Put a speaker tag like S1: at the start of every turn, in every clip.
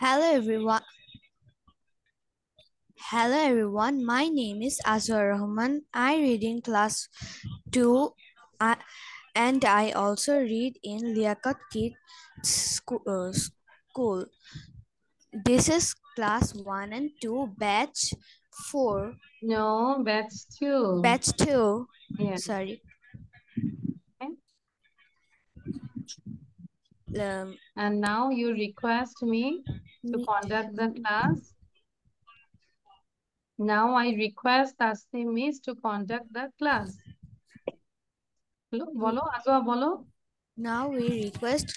S1: Hello everyone. Hello everyone. My name is Azwar Rahman. I read in class 2 uh, and I also read in Liaquat Kids school. This is class 1 and 2 batch 4
S2: No, batch 2.
S1: batch 2.
S2: Yes.
S1: Sorry.
S2: Okay.
S1: Um,
S2: And now you request me to conduct the class. Now I request Tasneem Miss to conduct the class. বলো আজোয়া বলো
S1: Now we request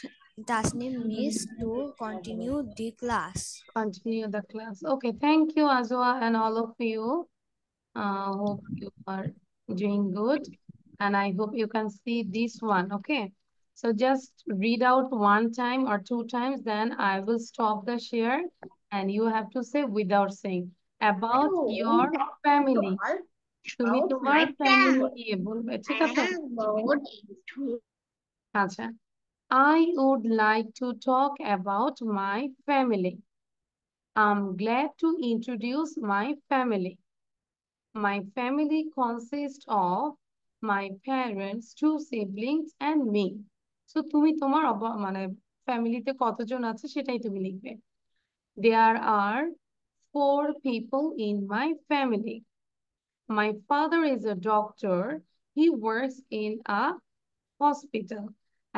S1: Tasneem Miss to continue the class.
S2: Continue the class. Okay, thank you Azwa and all of you. Hope you are doing good and I hope you can see this one. Okay, so just read out one time or two times, then I will stop the share and you have to say without saying about your family. তুমি তোমার family নিয়ে বলবে, ঠিক আছে? আচ্ছা, I would like to talk about my family. I'm glad to introduce my family. My family consists of my parents, two siblings and me. So তুমি তোমার মানে ফ্যামিলিতে কতজন আছে সেটাই তুমি লিখবে. There are 4 people in my family. My father is a doctor. He works in a hospital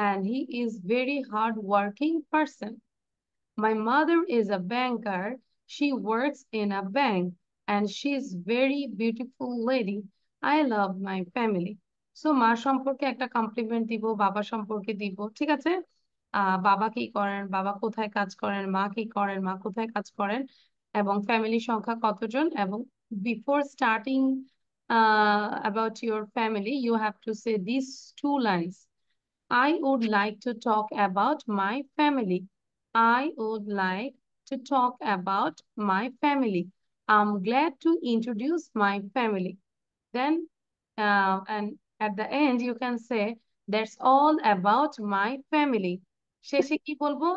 S2: and he is very hard-working person. My mother is a banker. She works in a bank and she is very beautiful lady. I love my family. So মা সম্পর্কে একটা complement দিব, বাবা সম্পর্কে দিব, ঠিক আছে? বাবা কি করেন, বাবা কোথায় কাজ করেন, মা কি করেন, মা কোথায় কাজ করেন, এবং ফ্যামিলি সংখ্যা কতজন, এবং before starting about your family you have to say these 2 lines. I would like to talk about my family. I would like to talk about my family. I'm glad to introduce my family. Then, and at the end, you can say, that's all about my family. শেষে কি বলবো?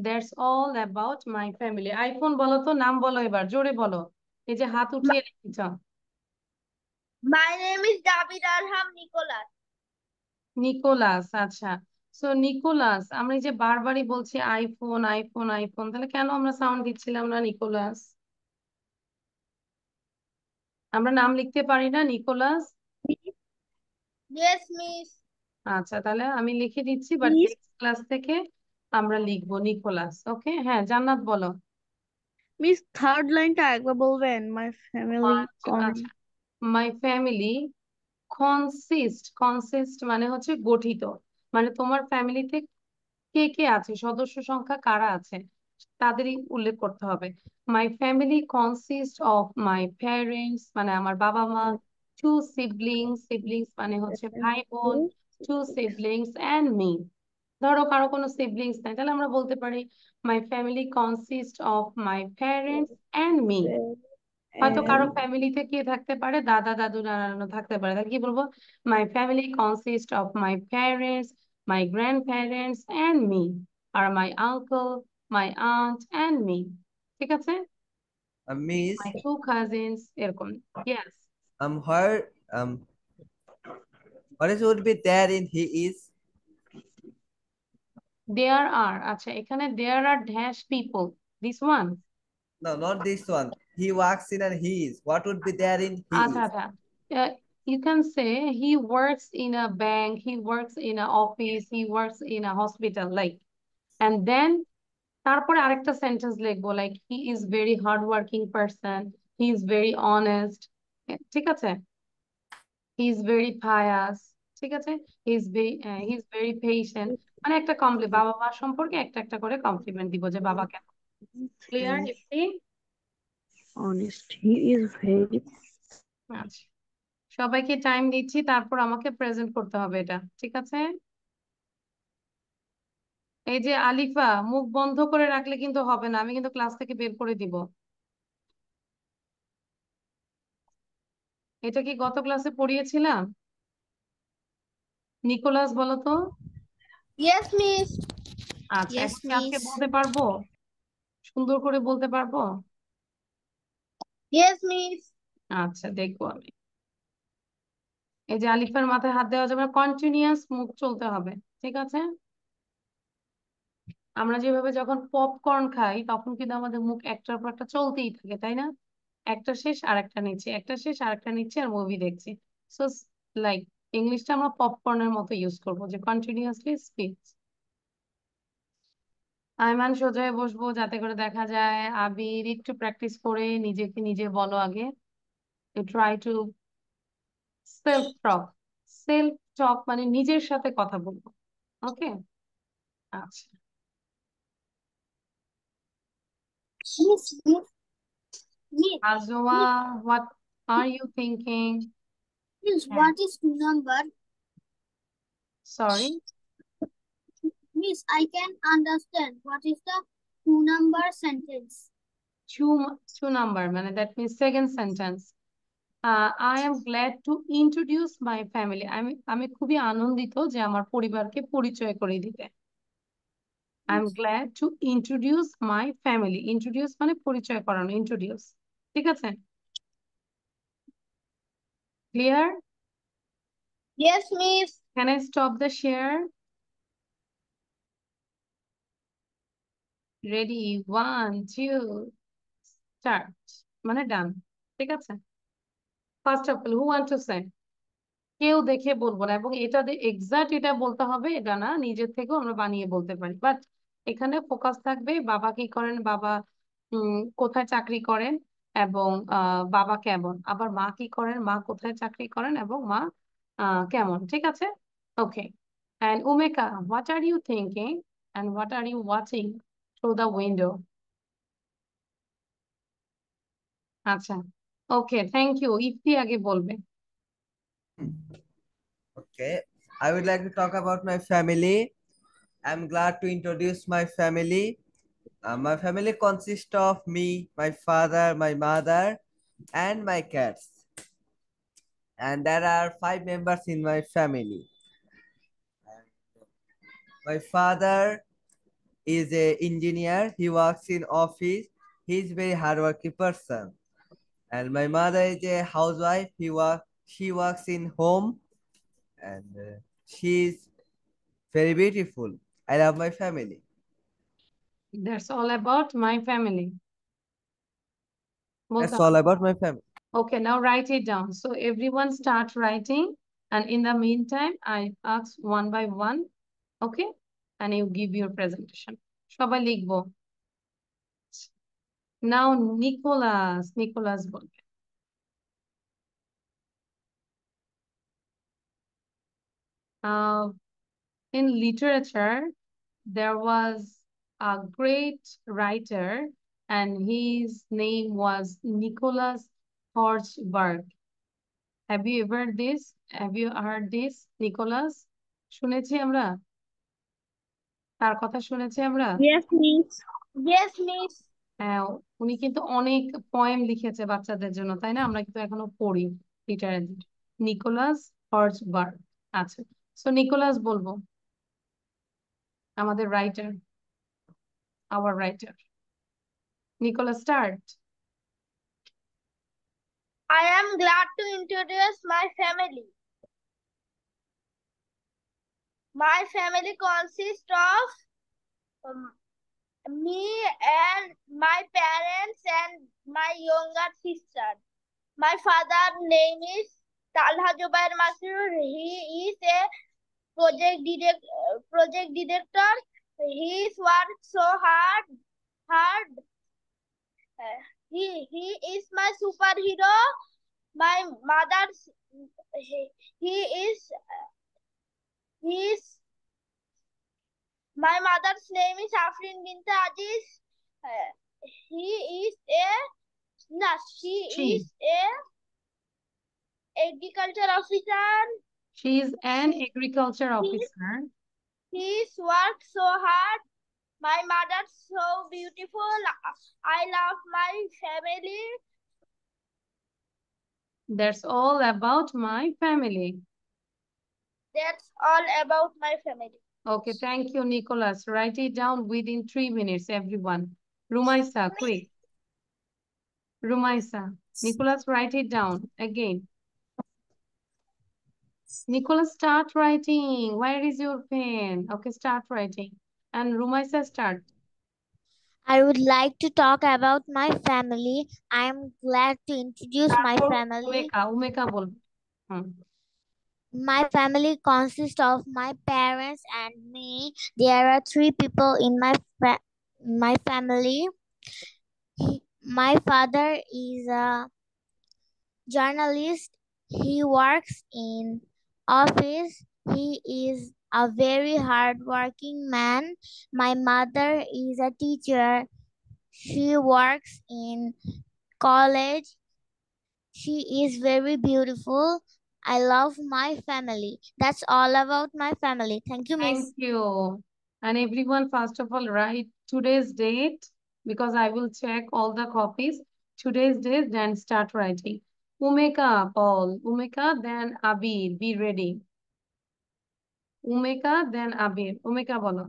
S2: That's all about my family. IPhone বলো তো, নাম বলো এবার, জোরে বলো। এই যে হাত উঠিয়ে রেখেছ।
S3: My name is David Arham Nicholas.
S2: Nicolas, আচ্ছা। সো নিকোলাস, আমরা এই যে বারবারই বলছি আইফোন আইফোন আইফোন, তাহলে কেন আমরা সাউন্ড দিচ্ছিলাম না নিকোলাস? আমরা নাম লিখতে পারি না নিকোলাস?
S3: Yes, Miss.
S2: আচ্ছা, তাহলে আমি লিখে দিচ্ছি, বাট
S3: Miss.
S2: নেক্সট ক্লাস থেকে আমরা লিখবো নিকোলাস। ওকে, হ্যাঁ জান্নাত বলো।
S4: মিস থার্ড লাইনটা একবার বলবেন? মাই ফ্যামিলি
S2: আচ্ছা, মাই ফ্যামিলি কনসিস্ট মানে হচ্ছে গঠিত, মানে তোমার ফ্যামিলিতে কে কে আছে, সদস্য সংখ্যা কারা আছে তাদেরই উল্লেখ করতে হবে। মাই family consist of my parents মানে আমার বাবা মা, টু সিবলিংস মানে হচ্ছে ভাই বোন, টু সিবলিংস এন্ড মি। ধরো কারো কোনো সিবলিংস নাই, তাহলে আমরা বলতে পারি my family consist of my parents and me. হয়তো কারো ফ্যামিলিতে কে থাকতে পারে, দাদা দাদু নানা নানু থাকতে পারে, তাহলে কি বলবো? My family consist of my parents, my grandparents and me, আর my uncle, my aunt and me. ঠিক আছে?
S5: Miss,
S2: মাই টু কাজিনস, এরকম। Yes,
S5: her what is would be there in he is?
S2: There are, আচ্ছা এখানে there are dash people, this one.
S5: No, not this one. He works in and he is. What would be there in he
S2: আচ্ছা
S5: is?
S2: আচ্ছা, you can say he works in a bank, he works in an office, he works in a hospital, like, and then তারপরে আরেকটা sentence লিখবো, like he is very hard working person, he is very honest, ঠিক আছে, he is very pious, ঠিক আছে, he is very patient, মানে একটা বাবা মা সম্পর্কে একটা একটা করে কমপ্লিমেন্ট দিব যে বাবা কেন। Clear Ifti?
S4: Honest, he is very.
S2: আচ্ছা, সবাইকে টাইম দিচ্ছি, তারপর আমাকে প্রেজেন্ট করতে হবে এটা, ঠিক আছে? এই যে আলিফা, মুখ বন্ধ করে রাখলে কিন্তু হবে না, আমি কিন্তু ক্লাস থেকে বের করে দিব। এটা কি গত ক্লাসে পড়িয়েছিলাম? নিকোলাস বলো তো।
S3: Yes, Miss.
S2: আচ্ছা,
S1: Yes,
S2: এখন কি আজকে
S1: miss.
S2: বলতে পারবো? সুন্দর করে বলতে পারবো?
S3: Yes, Miss.
S2: আচ্ছা, দেখবো আমি। এই যে আলিফের মাথায় হাত দেওয়া যাবে না, কন্টিনিউয়াস মুখ চলতে হবে, ঠিক আছে? আমরা যেভাবে যখন পপকর্ন খাই তখন কিন্তু আমাদের মুখ একটার পর একটা চলতেই থাকে, তাই না? একটা শেষ আর একটা নিচ্ছে, একটা শেষ আর একটা নিচ্ছে, আর মুভি দেখছি। সো লাইক ইংলিশটা আমরা পপকর্নের মতো ইউজ করবো, যে কন্টিনিউয়াসলি স্পিচ। আইমান সোজা হয়ে বসবো যাতে করে দেখা যায়। আবির একটু প্র্যাকটিস করে নিজেকে নিজে বলো আগে। Try to self talk. Self টক মানে নিজের সাথে কথা বলবো। ওকে, আচ্ছা।
S3: Miss, Miss, Miss,
S2: Ajwa, what are you thinking?
S3: Miss,
S2: হ্যাঁ,
S3: what is number?
S2: Sorry,
S3: Miss, I can understand. What is the two number sentence?
S2: two number মানে that means second sentence. I am glad to introduce my family. আমি খুবই আনন্দিত যে আমার পরিবারকে পরিচয় করে দিতে। I'm glad to introduce my family. Introduce মানে পরিচয় করানো, introduce, ঠিক আছে? Clear?
S3: Yes, Miss.
S2: Can I stop the share? Ready? 1, 2, start. মানে done, ঠিক আছে? First of all, who want to say? কেউ দেখে বলবো না, এবং এটা এক্সাক্ট এটা বলতে হবে এটা না, নিজের থেকেও আমরা বানিয়ে বলতে পারি, বাট এখানে ফোকাস থাকবে বাবা কি করেন, বাবা কোথায় চাকরি করেন, এবং বাবা কেমন, আবার মা কি করেন, মা কোথায় চাকরি করেন, এবং মা কেমন, ঠিক আছে? ওকে, and Umeka, what are you thinking and what are you watching through the window? আচ্ছা, ওকে, থ্যাংক ইউ। ইফতি আগে বলবে।
S5: Okay, I would like to talk about my family. I'm glad to introduce my family. My family consists of me, my father, my mother, and my cats. And there are 5 members in my family. My father is a engineer. He works in office. He's very hardworking person. And my mother is a housewife. She works in home, and she's very beautiful. I love my family.
S2: That's all about my family.
S5: That's all about my family.
S2: Okay, now write it down. So everyone start writing, and in the meantime, I ask one by one, okay? And you give your presentation. সবাই লিখবো। Now Nicholas বলবে। In literature, there was a great writer, and his name was Nicholas Horsburgh. Have you heard this, Nicholas? শুনেছি আমরা? তার কথা শুনেছি আমরা?
S4: Yes, Miss.
S3: Yes, Miss.
S2: হ্যাঁ, উনি কিন্তু অনেক পয়েম লিখেছে বাচ্চাদের জন্য, তাই না? আমরা কিন্তু এখনো পড়ি লিটারেলি। নিকোলাস হর্জবার্গ। আচ্ছা, সো নিকোলাস বলবো, আমাদের writer, our writer. Nicholas start.
S3: I am glad to introduce my family. My family consists of me and my parents and my younger sister. My father's name is Talha Jubair Masrur. He is a project director. He works so hard. He is my superhero. My mother's he is he is my mother's name is Afrin Bint Aziz. He is a no, she is a agriculture officer.
S2: She is an agriculture officer.
S3: He works so hard. My mother's so beautiful. I love my family.
S2: That's all about my family.
S3: That's all about my family.
S2: Okay, thank you, Nicholas. Write it down within 3 minutes, everyone. Rumaisa, quick. Rumaisa. Nicholas, write it down again. Nicholas, start writing. Where is your pen? Okay, start writing. And Rumaisa, start.
S3: I would like to talk about my family. I am glad to introduce my family.
S2: Umeka bol.
S3: My family consists of my parents and me. There are 3 people in my family. My father is a journalist. He works in office. He is a very hardworking man. My mother is a teacher. She works in college. She is very beautiful. I love my family. That's all about my family. Thank you, Miss.
S2: Thank you. And everyone, first of all, write today's date because I will check all the copies. Today's date, then start writing. Umeka, Paul. Umeka, then Abir. Be ready. Umeka, then Abir. Umeka, bolo.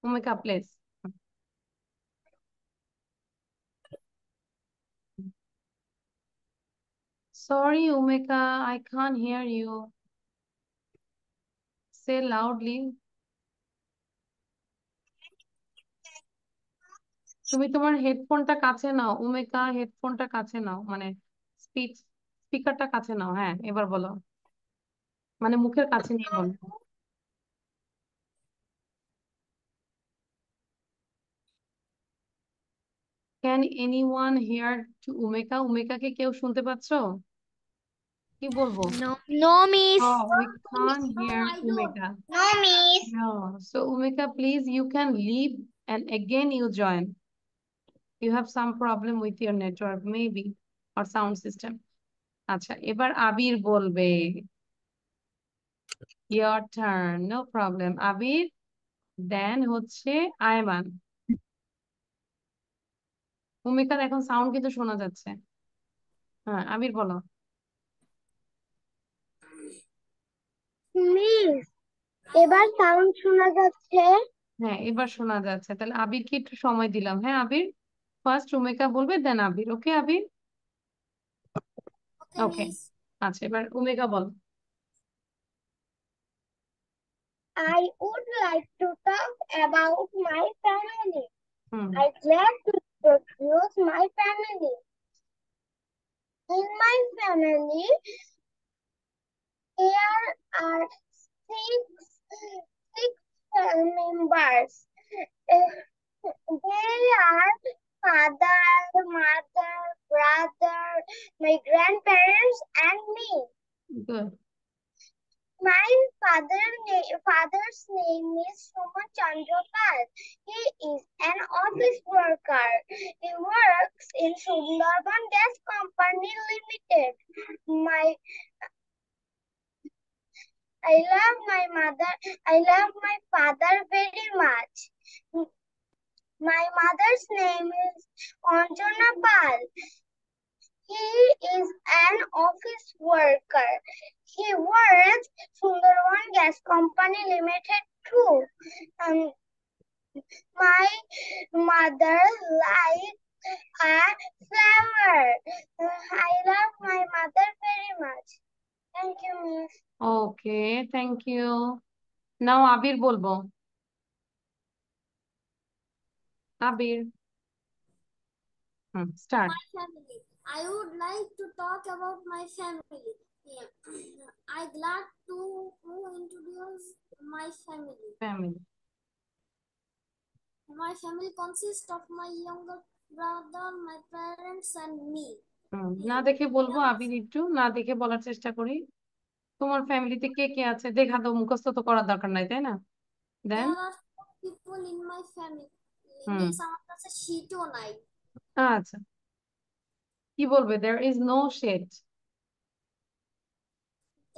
S2: Umeka, please. Sorry, Umeka, I can't hear you. Say loudly. তুমি তোমার হেডফোনটা কাছে নাও। উমেকা, হেডফোনটা কাছে নাও, মানে স্পিকারটা কাছে নাও। হ্যাঁ, এবার বলো, মানে মুখের কাছে নিয়ে বলো। Can anyone hear to Umeka? উমেকাকে কেউ শুনতে পাচ্ছো? কি বলবো?
S3: No, Miss.
S2: Oh, we can't hear Umeka.
S3: No, Miss.
S2: No. So Umeka, please, you can leave and again you join. You have some problem with your network maybe or sound system. আচ্ছা, এবার আবির বলবে। Your turn, no problem. আবির, দেন হচ্ছে আয়মান। ভূমিকার এখন sound কিন্তু শোনা যাচ্ছে। হ্যাঁ, আবির বলো।
S3: মিস, এবার সাউন্ড শোনা যাচ্ছে?
S2: হ্যাঁ, এবার শোনা যাচ্ছে। তাহলে আবিরকে একটু সময় দিলাম। হ্যাঁ আবির, ফার্স্ট উমেকা বলবে, দেন আবির। ওকে আবির? ওকে, আচ্ছা, এবার উমেকা বল।
S3: I would like to talk about my family.
S2: Hmm,
S3: I'm glad to introduce my family. In my family, there are six members. They are father, mother, brother, my grandparents, and me.
S2: Good.
S3: My father's name is Suman Chandrakal. He is an office worker. He works in Sundarban Gas Company Limited. I love my mother. I love my father very much. My mother's name is Anjana Pal. He is an office worker. He works Sundarban Gas Company Limited too. My mother likes a flower. I love my mother very much. Thank you, Miss.
S2: Okay, thank you. Now Abir বলবো। Abir, start.
S3: My family. I would like to talk about my family. Yeah. I'm glad to introduce my family.
S2: Family.
S3: My family consists of my younger brother, my parents, and me.
S2: না দেখে বলবো আবির, একটু না দেখে বলার চেষ্টা করি। তোমার ফ্যামিলিতে কে কে আছে দেখা দাও, মুখস্থ তো করার দরকার নাই, তাই না? দেন
S3: There are 4 people in my family. Miss, আমার কাছে শীটও নাই।
S2: আচ্ছা, কি বলবে? there is no shade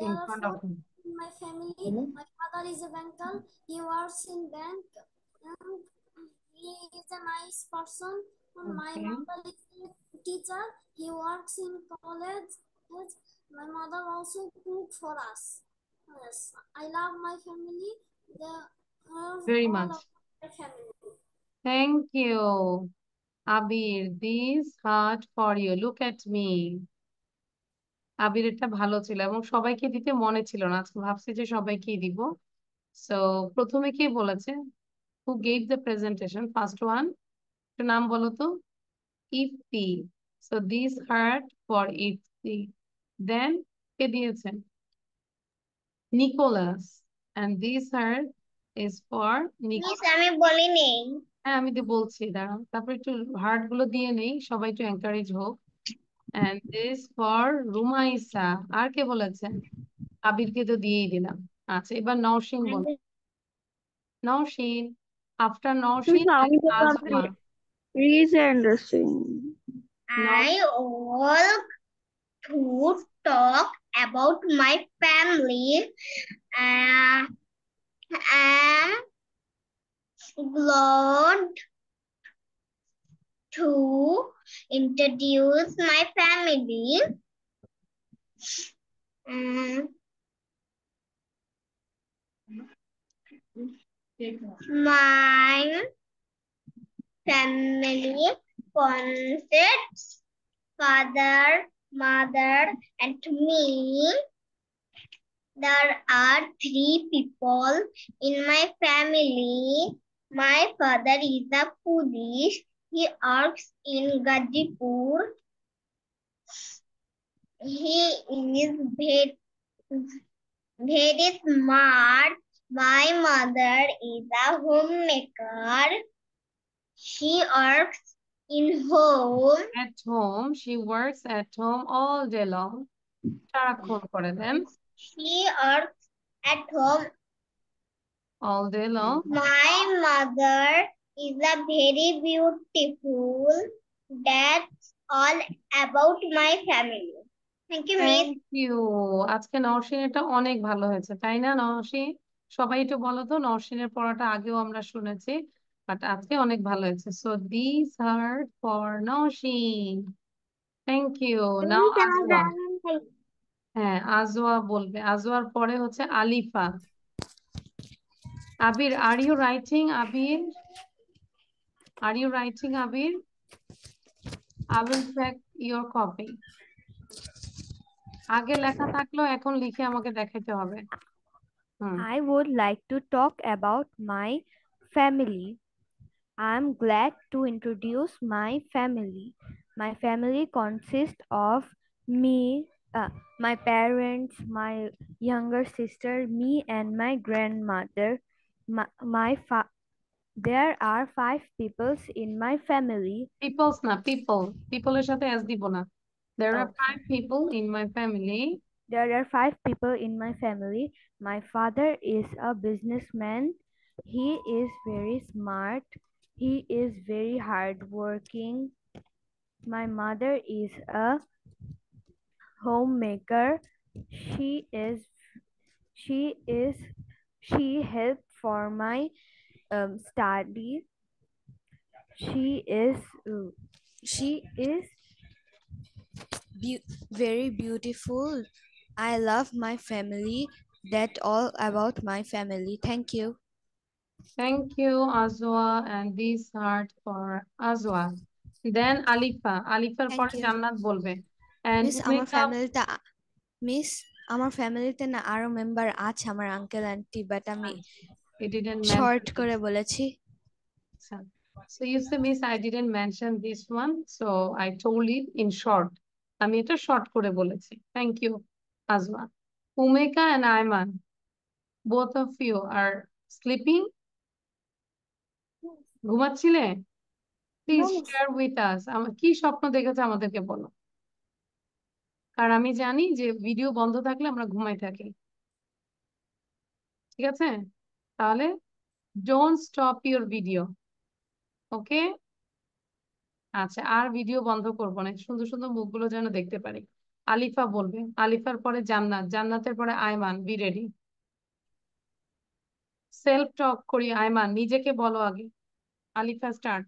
S2: in
S3: There are
S2: front
S3: 4
S2: of him.
S3: in my family. My father is a banker. He works in bank. And he is a nice person. My
S2: Okay.
S3: mother is a teacher. He works in college. Yes. My mother also cooks for us. Yes, I love my family. They are
S2: Very
S3: all
S2: much.
S3: our
S2: Thank you. Abir, this heart for you. Look at me. আবির এটা ভালো ছিল এবং সবাইকে দিতে মনে ছিল না, আজকে ভাবছি যে সবাইকেই দিব। সো প্রথমে কে বলেছে? Who gave the presentation? First one. একটু নাম বলো তো। Ifti. So this heart for Ifti. Then কে দিয়েছেন? Nicholas. And this heart is for Nicholas.
S3: আমি বলিনি।
S2: হ্যাঁ আমি তো বলছি, দাঁড়াও তারপর একটু হার্ট গুলো দিয়ে নেই, সবাই একটু এনকারেজ হোক। And this for Rumaisa. আর কে বলেছেন? আবিরকে তো দিয়েই দিলাম। আচ্ছা এবার নওশিন বল। নওশিন। আফটার নওশিন
S4: আমি তো
S2: asthma.
S4: Reese Anderson.
S3: I want to talk about my family. I'm glad to introduce my family. My family consists father, mother, and me. There are 3 people in my family. My father is a police. He works in Gazipur. He is very smart. My mother is a homemaker. She works in home.
S2: At home, she works at home all day long. সারাক্ষণ করে দেন।
S3: She works at home
S2: all day long.
S3: My mother is a very beautiful. That's all about my family. Thank you, Miss.
S2: Thank you. আজকে নওশিন এটা অনেক ভালো হয়েছে, তাই না নওশিন? সবাই একটু বলো তো, নওশিনের পড়াটা আগেও আমরা শুনেছি, বাট আজকে অনেক ভালো হয়েছে। So this are for Naushin. Thank you. Now Azwa. হ্যাঁ আজওয়া বলবে। আজওয়ার পরে হচ্ছে Alifa. Abir, are you writing? Abir, are you writing Abir? I will check your copy. আগে লেখা থাকলেও এখন লিখে আমাকে দেখাইতে হবে।
S1: I would like to talk about my family. I'm glad to introduce my family. My family consists of me, my parents, my younger sister, me, and my grandmother. There are 5 peoples in my family.
S2: Peoples না, people. People এর সাথে s দিব না। There are
S1: Okay.
S2: 5 people in my family.
S1: There are 5 people in my family. My father is a businessman. He is very smart. He is very hardworking. My mother is a homemaker. She helped for my study. She is very beautiful. I love my family. That's all about my family. Thank you.
S2: Thank you Azwa, and this heart for Azwa. Then Alifa. Alifar
S1: Thank
S2: পরে
S1: you.
S2: জান্নাত বলবে। And
S1: Miss, আমার ফ্যামিলিতে না আরো member আছে, আমার uncle aunty, but আমি
S2: It didn't
S1: শর্ট
S2: mention.
S1: করে বলেছি।
S2: So you say, Miss, I didn't mention this one, so I told it in short. আমি এটা শর্ট করে বলেছি। Thank you Azwa. Umeka and Ayman, both of you are sleeping. ঘুমাচ্ছিলে? Please share with us. কি স্বপ্ন দেখেছে আমাদেরকে বলো, কারণ আমি জানি যে ভিডিও বন্ধ থাকলে আমরা ঘুমাই থাকি। ঠিক আছে, তাহলে ডোন্ট স্টপ ইউর ভিডিও। ওকে, আচ্ছা আর ভিডিও বন্ধ করবো না, সুন্দর সুন্দর মুখগুলো যেন দেখতে পারি। আলিফা বলবে, আলিফার পরে জান্নাত, জান্নাতের পরে Ayman. Be ready. Self talk করি। আয়মান নিজেকে বলো আগে। Alifa start.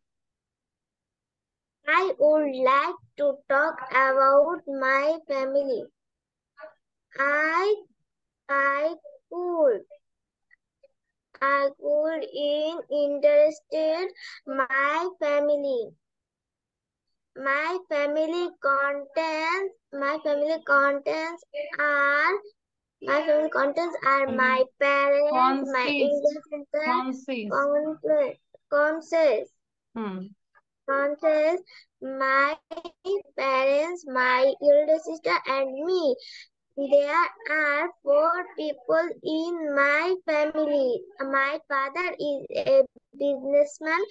S3: I would like to talk about my family. I would I would interested my family. My family contents are my parents, my elder sister, conses, conses, my parents, my elder sister, and me. There are 4 people in my family. My father is a businessman.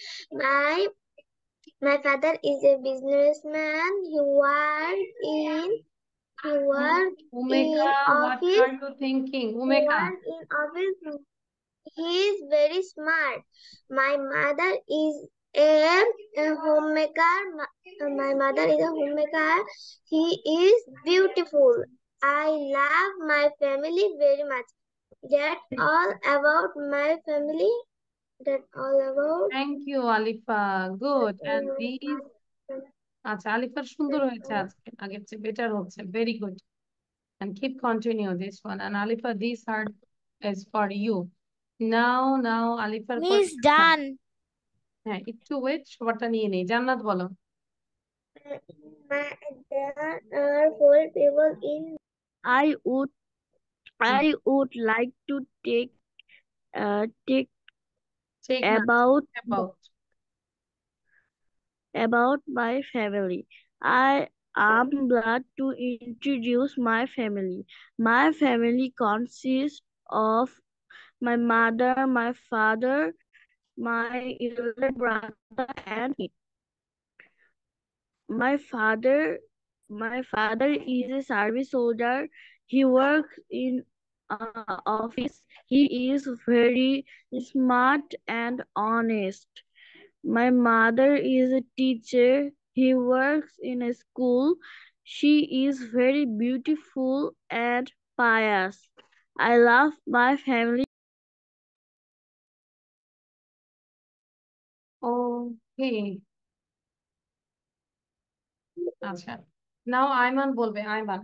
S3: My father is a businessman. He works in
S2: Umeka, what
S3: office.
S2: are you thinking?
S3: He
S2: Umeka.
S3: works in office. He is very smart. My mother is a homemaker. My mother is a homemaker. He is beautiful. I love my family very much. That's all about my family. That's all about.
S2: Thank you, Alifa. Good. And these, আচ্ছা আলিফার সুন্দর হয়েছে আজকে, আগের চেয়ে better হচ্ছে, very good. And keep continue this one. And Alifa, this card is for you. Now Alifa.
S3: Miss done.
S2: হ্যাঁ, একটু wait, সবারটা নিয়ে নেই। জান্নাত বলো।
S3: There are 4 people in.
S4: I would like to take
S2: Take note
S4: about my family. I am glad to introduce my family. My family consists of my mother, my father, my elder brother, and me. My father is a service soldier. He works in office. He is very smart and honest. My mother is a teacher. He works in a school. She is very beautiful and pious. I love my family.
S2: Okay. আচ্ছা, নাও আয়মান বলবে। Ayman.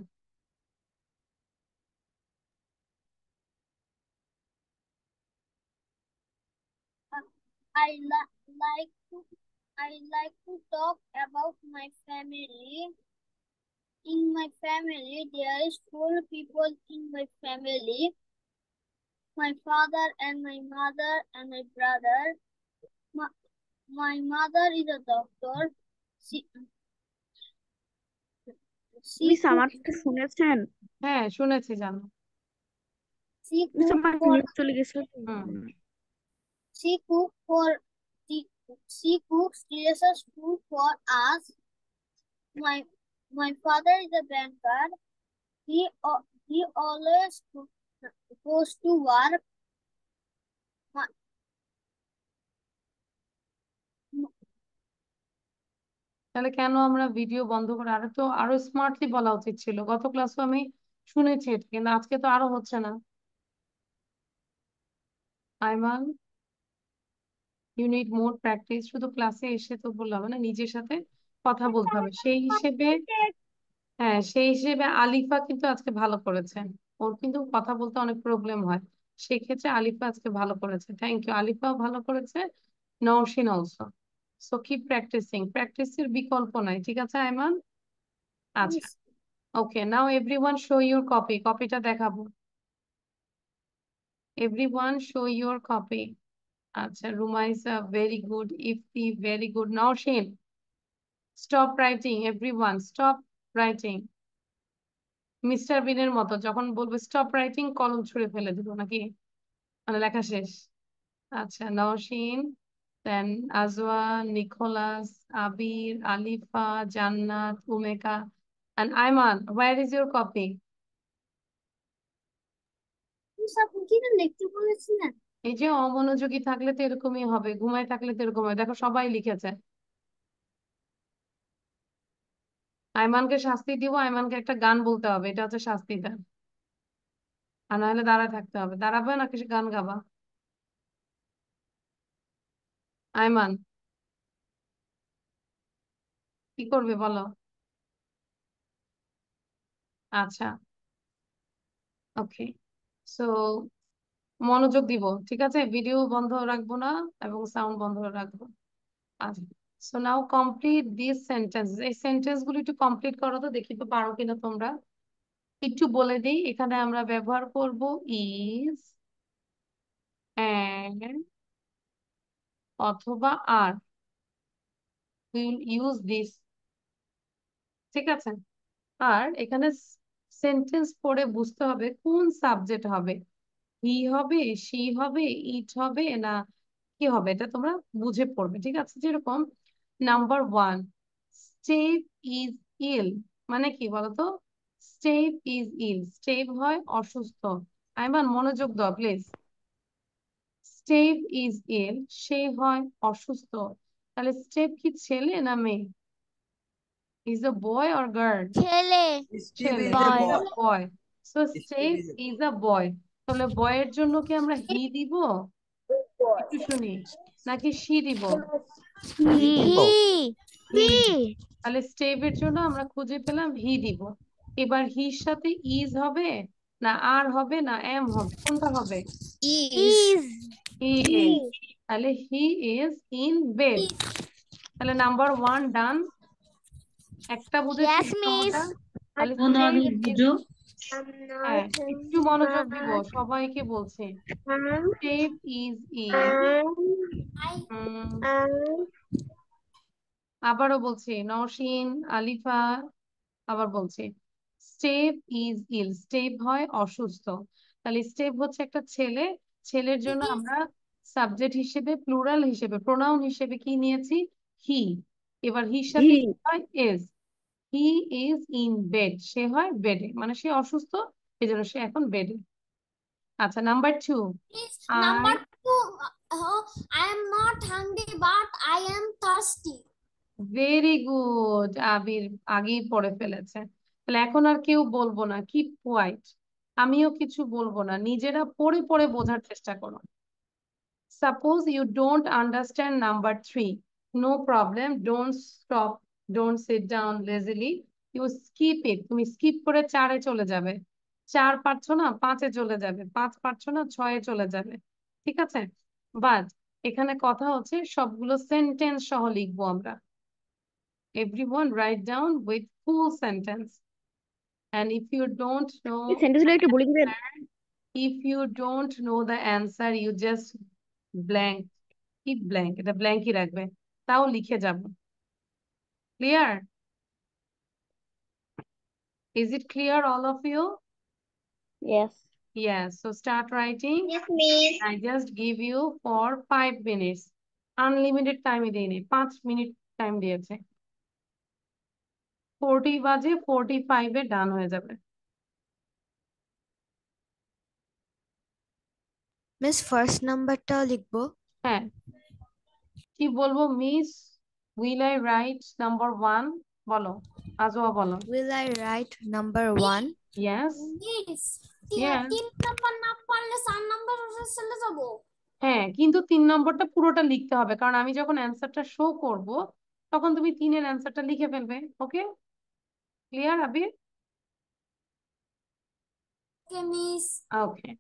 S3: I like to talk about my family. In my family, there is 4 people in my family. My father and my mother and my brother. My mother is a doctor.
S4: Miss আমার কথা শুনেছেন?
S2: হ্যাঁ, শুনেছি জানো।
S4: Miss আমার net চলে গেছিল।
S3: She cooks delicious food for us. My father is a banker. He always goes to work.
S2: তাহলে কেন আমরা ভিডিও বন্ধ করে, আরো স্মার্টলি বলা উচিত ছিল। গত ক্লাসে আমি শুনেছি এটা, কিন্তু আজকে তো আরো হচ্ছে না। Ayman, you need more practice. শুধু ক্লাসে এসে তো বললাম না, নিজের সাথে কথা বলতে হবে। সেই হিসেবে আলিফা কিন্তু আজকে ভালো করেছে। ওর কিন্তু কথা বলতে অনেক প্রবলেম হয়, সেক্ষেত্রে আলিফা আজকে ভালো করেছে। Thank you. আলিফাও ভালো করেছে, Naushin also. So keep practicing, প্র্যাকটিসের বিকল্প নাই। ঠিক আছে আইমান? আচ্ছা, okay. Now everyone show your copy. কপিটা দেখাবো। Everyone show your copy. আচ্ছা, Rumaisa very good, Ifti very good, Naushin stop writing. Everyone stop writing. Mister বিনের মতো যখন বলবে স্টপ রাইটিং, কলম ছুঁড়ে ফেলে দিব নাকি, মানে লেখা শেষ। আচ্ছা, নওশিন, দেন আজওয়া, নিকোলাস, আবির, আলিফা, জান্নাত, উমেকা, and Ayman, where is your copy? এই যে অমনোযোগী থাকলে তো এরকমই হবে, ঘুমায় থাকলে তো এরকম হবে। দেখো সবাই লিখেছে। আইমানকে শাস্তি দিব, আইমানকে একটা গান বলতে হবে, এটা হচ্ছে শাস্তিটা। আর নাহলে দাঁড়ায় থাকতে হবে। দাঁড়াবে নাকি গান গাবা? আইমান কি করবে বলো? আচ্ছা, ওকে। সো মনোযোগ দিব, ঠিক আছে? ভিডিও বন্ধ রাখবো না এবং সাউন্ড বন্ধ রাখবো। আচ্ছা, so now complete this sentence. এই সেন্টেন্স গুলো একটু কমপ্লিট করো তো, দেখি তো পারো কিনা তোমরা। একটু বলে দিই, এখানে আমরা ব্যবহার করব ইজ, এন্ড অথবা আর। উইল ইউজ দিস, ঠিক আছে? আর এখানে সেন্টেন্স পড়ে বুঝতে হবে কোন সাবজেক্ট হবে, হি হবে, সি হবে, ইট হবে, না কি হবে, এটা তোমরা বুঝে পড়বে, ঠিক আছে? যেরকম নাম্বার ওয়ান, স্টেভ ইজ ইল, মানে কি বলতো? স্টেভ ইজ ইল, স্টেভ হয় অসুস্থ। আইমান মনোযোগ দাও প্লিজ। স্টেভ ইজ ইল, সে হয় অসুস্থ। তাহলে স্টেভ কি ছেলে না মেয়ে? Is a boy or girl?
S3: ছেলে।
S5: Steve
S2: ছেলে,
S5: is a
S3: boy.
S2: Is
S5: boy.
S2: a boy. So
S5: Steve
S2: Steve
S5: is a
S2: is a boy. তাহলে বয়ের জন্য কি আমরা হি দিব, একটু শুনি, নাকি সি দিব?
S5: he
S3: হি।
S5: দিব।
S2: হি
S3: হি।
S2: দিব। তাহলে স্টেভের জন্য আমরা খুঁজে পেলাম হি দিব। এবার হির সাথে ইজ হবে, না আর হবে, না এম হবে, কোনটা হবে?
S3: ইজ।
S2: He is. তাহলে হি ইজ ইন বেড। তাহলে নাম্বার ওয়ান ডান। একটা বুঝেছি,
S3: ইয়েস
S2: দুই
S3: মিস।
S2: নম্বরটা। তাহলে স্টেভ ইজ, হ্যাঁ একটু মনোযোগ দিব, সবাইকে বলছি। স্টেভ ইজ ইন, আবারও বলছি, নওশিন, আলিফা, আবার বলছি, স্টেভ ইজ ইল, স্টেভ হয় অসুস্থ। তাহলে স্টেভ হচ্ছে একটা ছেলে, ছেলের জন্য আমরা সাবজেক্ট হিসেবে, প্লুরাল হিসেবে, প্রোনাউন হিসেবে কি নিয়েছি? হি। এবার হির সাথে কি হয়? Is. He is in bed, সে হয় বেডে, মানে সে অসুস্থ, এই জন্য সে এখন বেডে। আচ্ছা, number two, I,
S3: Number two, I am not hungry, but I am thirsty.
S2: Very good. Abir আগেই পড়ে ফেলেছে। তাহলে এখন আর কেউ বলবো না, কিপ কোয়াইট। আমিও কিছু বলবো না, নিজেরা পড়ে পড়ে বোঝার চেষ্টা করো। Suppose you don't understand number three. No problem. Don't stop. Don't sit down lazily. You skip it. তুমি স্কিপ করে চারে চলে যাবে। চার পারছো না, পাঁচে চলে যাবে। পাঁচ পারছো না, ছয়ে চলে যাবে। ঠিক আছে? বাট এখানে কথা হচ্ছে সবগুলো সেন্টেন্স সহ লিখবো আমরা। Everyone write down with full sentence. And if you don't know,
S4: সেন্টেন্সগুলো একটু বলে দিবেন?
S2: if you don't know the answer, you just blank. Keep blank. এটা ব্ল্যাঙ্কই রাখবে, তাও লিখে যাব। Clear? Is it clear all of you?
S4: Yes.
S2: Yes. So start writing.
S3: Yes, miss.
S2: I just give you for 5 minutes. Unlimited time দেইনি, 5 minute time দিয়েছে। 40 বাজে 45 এ ডান হয়ে যাবে।
S1: মিস ফার্স্ট নাম্বারটা লিখবো।
S2: হ্যাঁ, কি বলবো miss? Will I write number one? বলো, আজোয়া বলো।
S1: Will I write number one?
S2: Yes.
S3: Miss,
S2: Yes.
S3: 3 number না পারলে 4 নাম্বার চলে যাবো।
S2: হ্যাঁ, কিন্তু 3 নম্বরটা পুরোটা লিখতে হবে, কারণ আমি যখন অ্যান্সারটা শো করব তখন তুমি 3-এর অ্যান্সারটা লিখে ফেলবে। ওকে? ক্লিয়ার আবির?
S3: ওকে মিস।
S2: ওকে,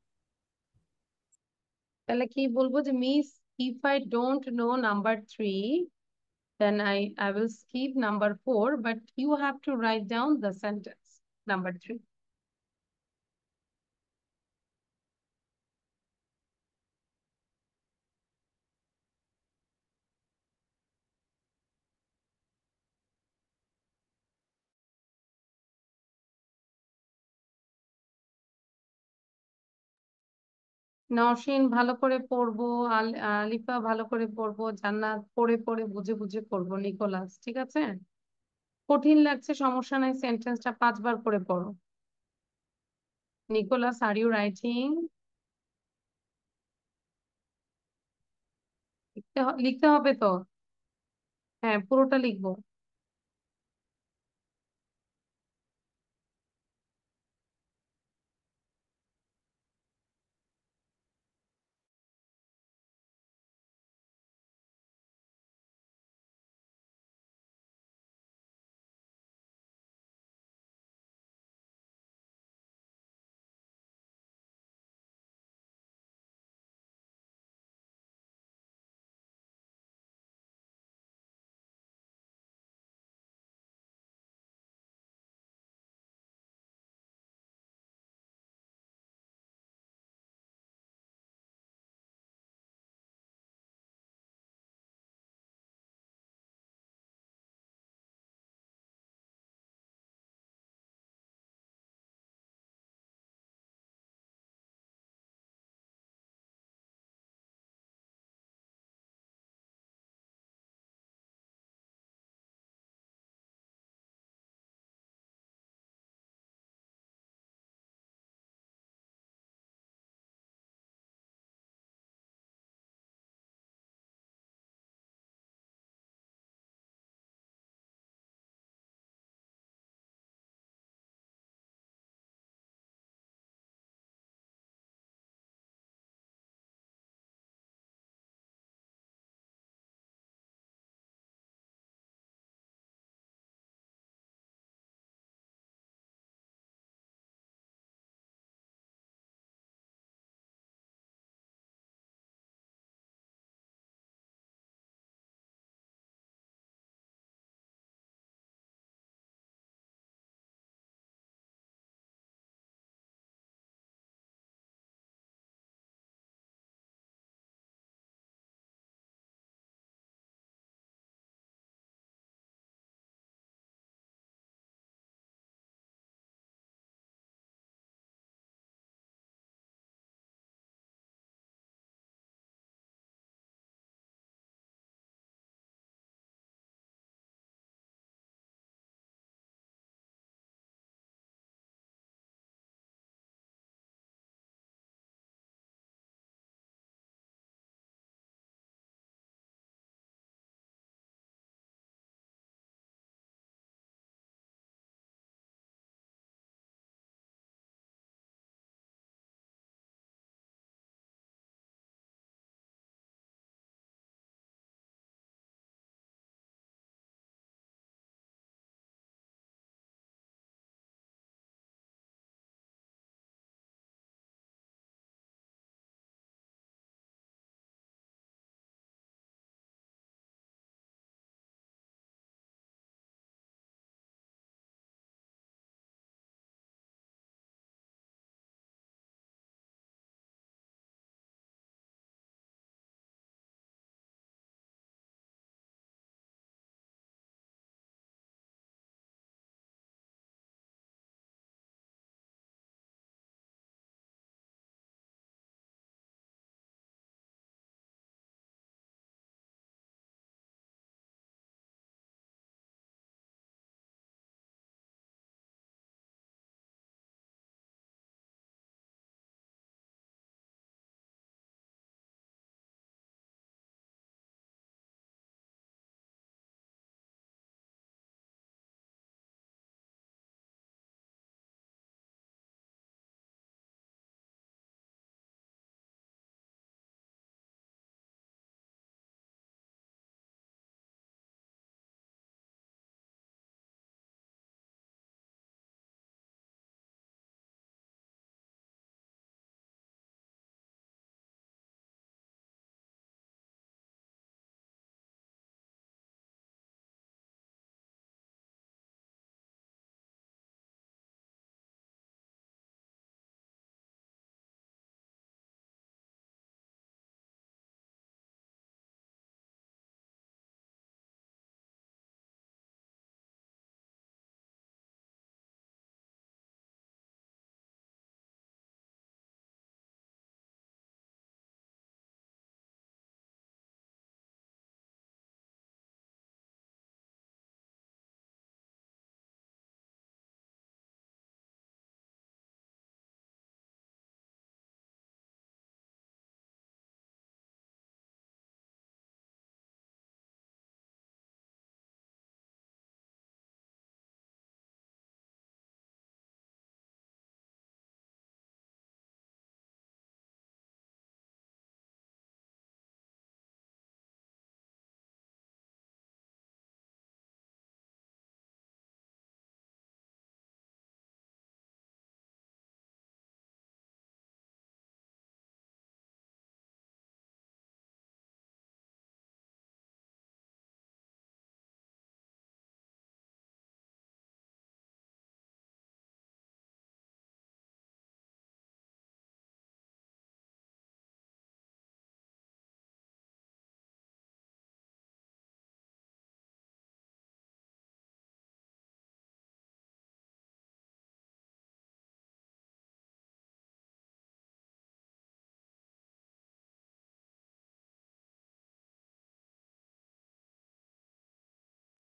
S2: তাহলে কি বলবো যে miss, if I don't know number 3, then I will skip number 4, but you have to write down the sentence number 3. Nowshin ভালো করে পড়বো, আলিফা ভালো করে পড়বো, জান্নাত পড়ে পড়ে বুঝে বুঝে পড়বো, নিকোলাস, ঠিক আছে? কঠিন লাগছে সমস্যা নাই, সেন্টেন্সটা 5 বার করে পড়ো। Nicholas, are you writing? লিখতে হবে তো। হ্যাঁ, পুরোটা লিখবো।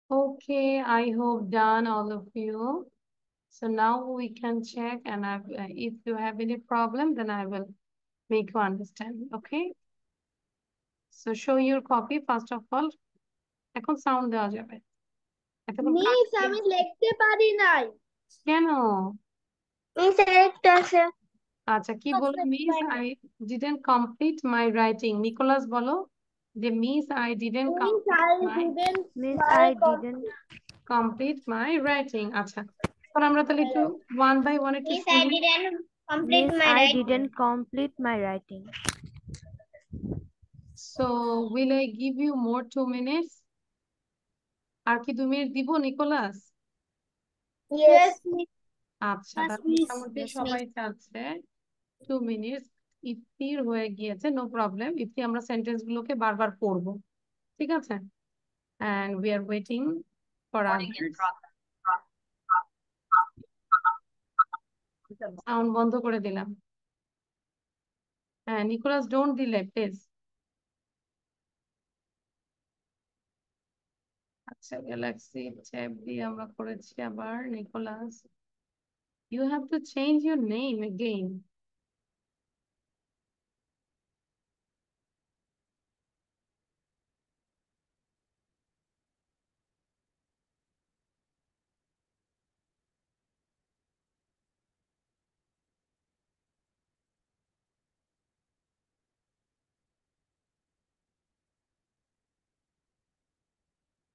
S2: Okay, I hope done all of you. So now we can check, and if you have any problem, then I will make you understand. Okay. So show your copy first of all. এখন sound দেওয়া যাবে।
S3: Miss আমি লিখতে পারি নাই।
S2: কেন?
S3: Miss আরেকটা আছে।
S2: আচ্ছা কি বলো miss I didn't complete my writing. Nicholas বলো যে miss I didn't complete my writing. আচ্ছা এখন আমরা তাহলে একটু ওয়ান বাই ওয়ান একটু শুনি।
S1: I didn't complete my writing.
S2: So will I give you more 2 minutes? আর কি 2 মিনিট দিব নিকোলাস?
S3: Yes.
S2: আচ্ছা তাহলে মোটামুটি সবাই চাচ্ছে 2 মিনিটস। ইফতির হয়ে গিয়েছে, নো প্রবলেম। ইফতি আমরা সেন্টেন্স গুলোকে বারবার পড়বো, ঠিক আছে? And we are waiting for others. Sound বন্ধ করে দিলাম। হ্যাঁ নিকোলাস ডোন্ট দিলে প্লিজ। আচ্ছা গ্যালাক্সি ট্যাব দিয়ে আমরা করেছি আবার। Nicholas you have to change your name again.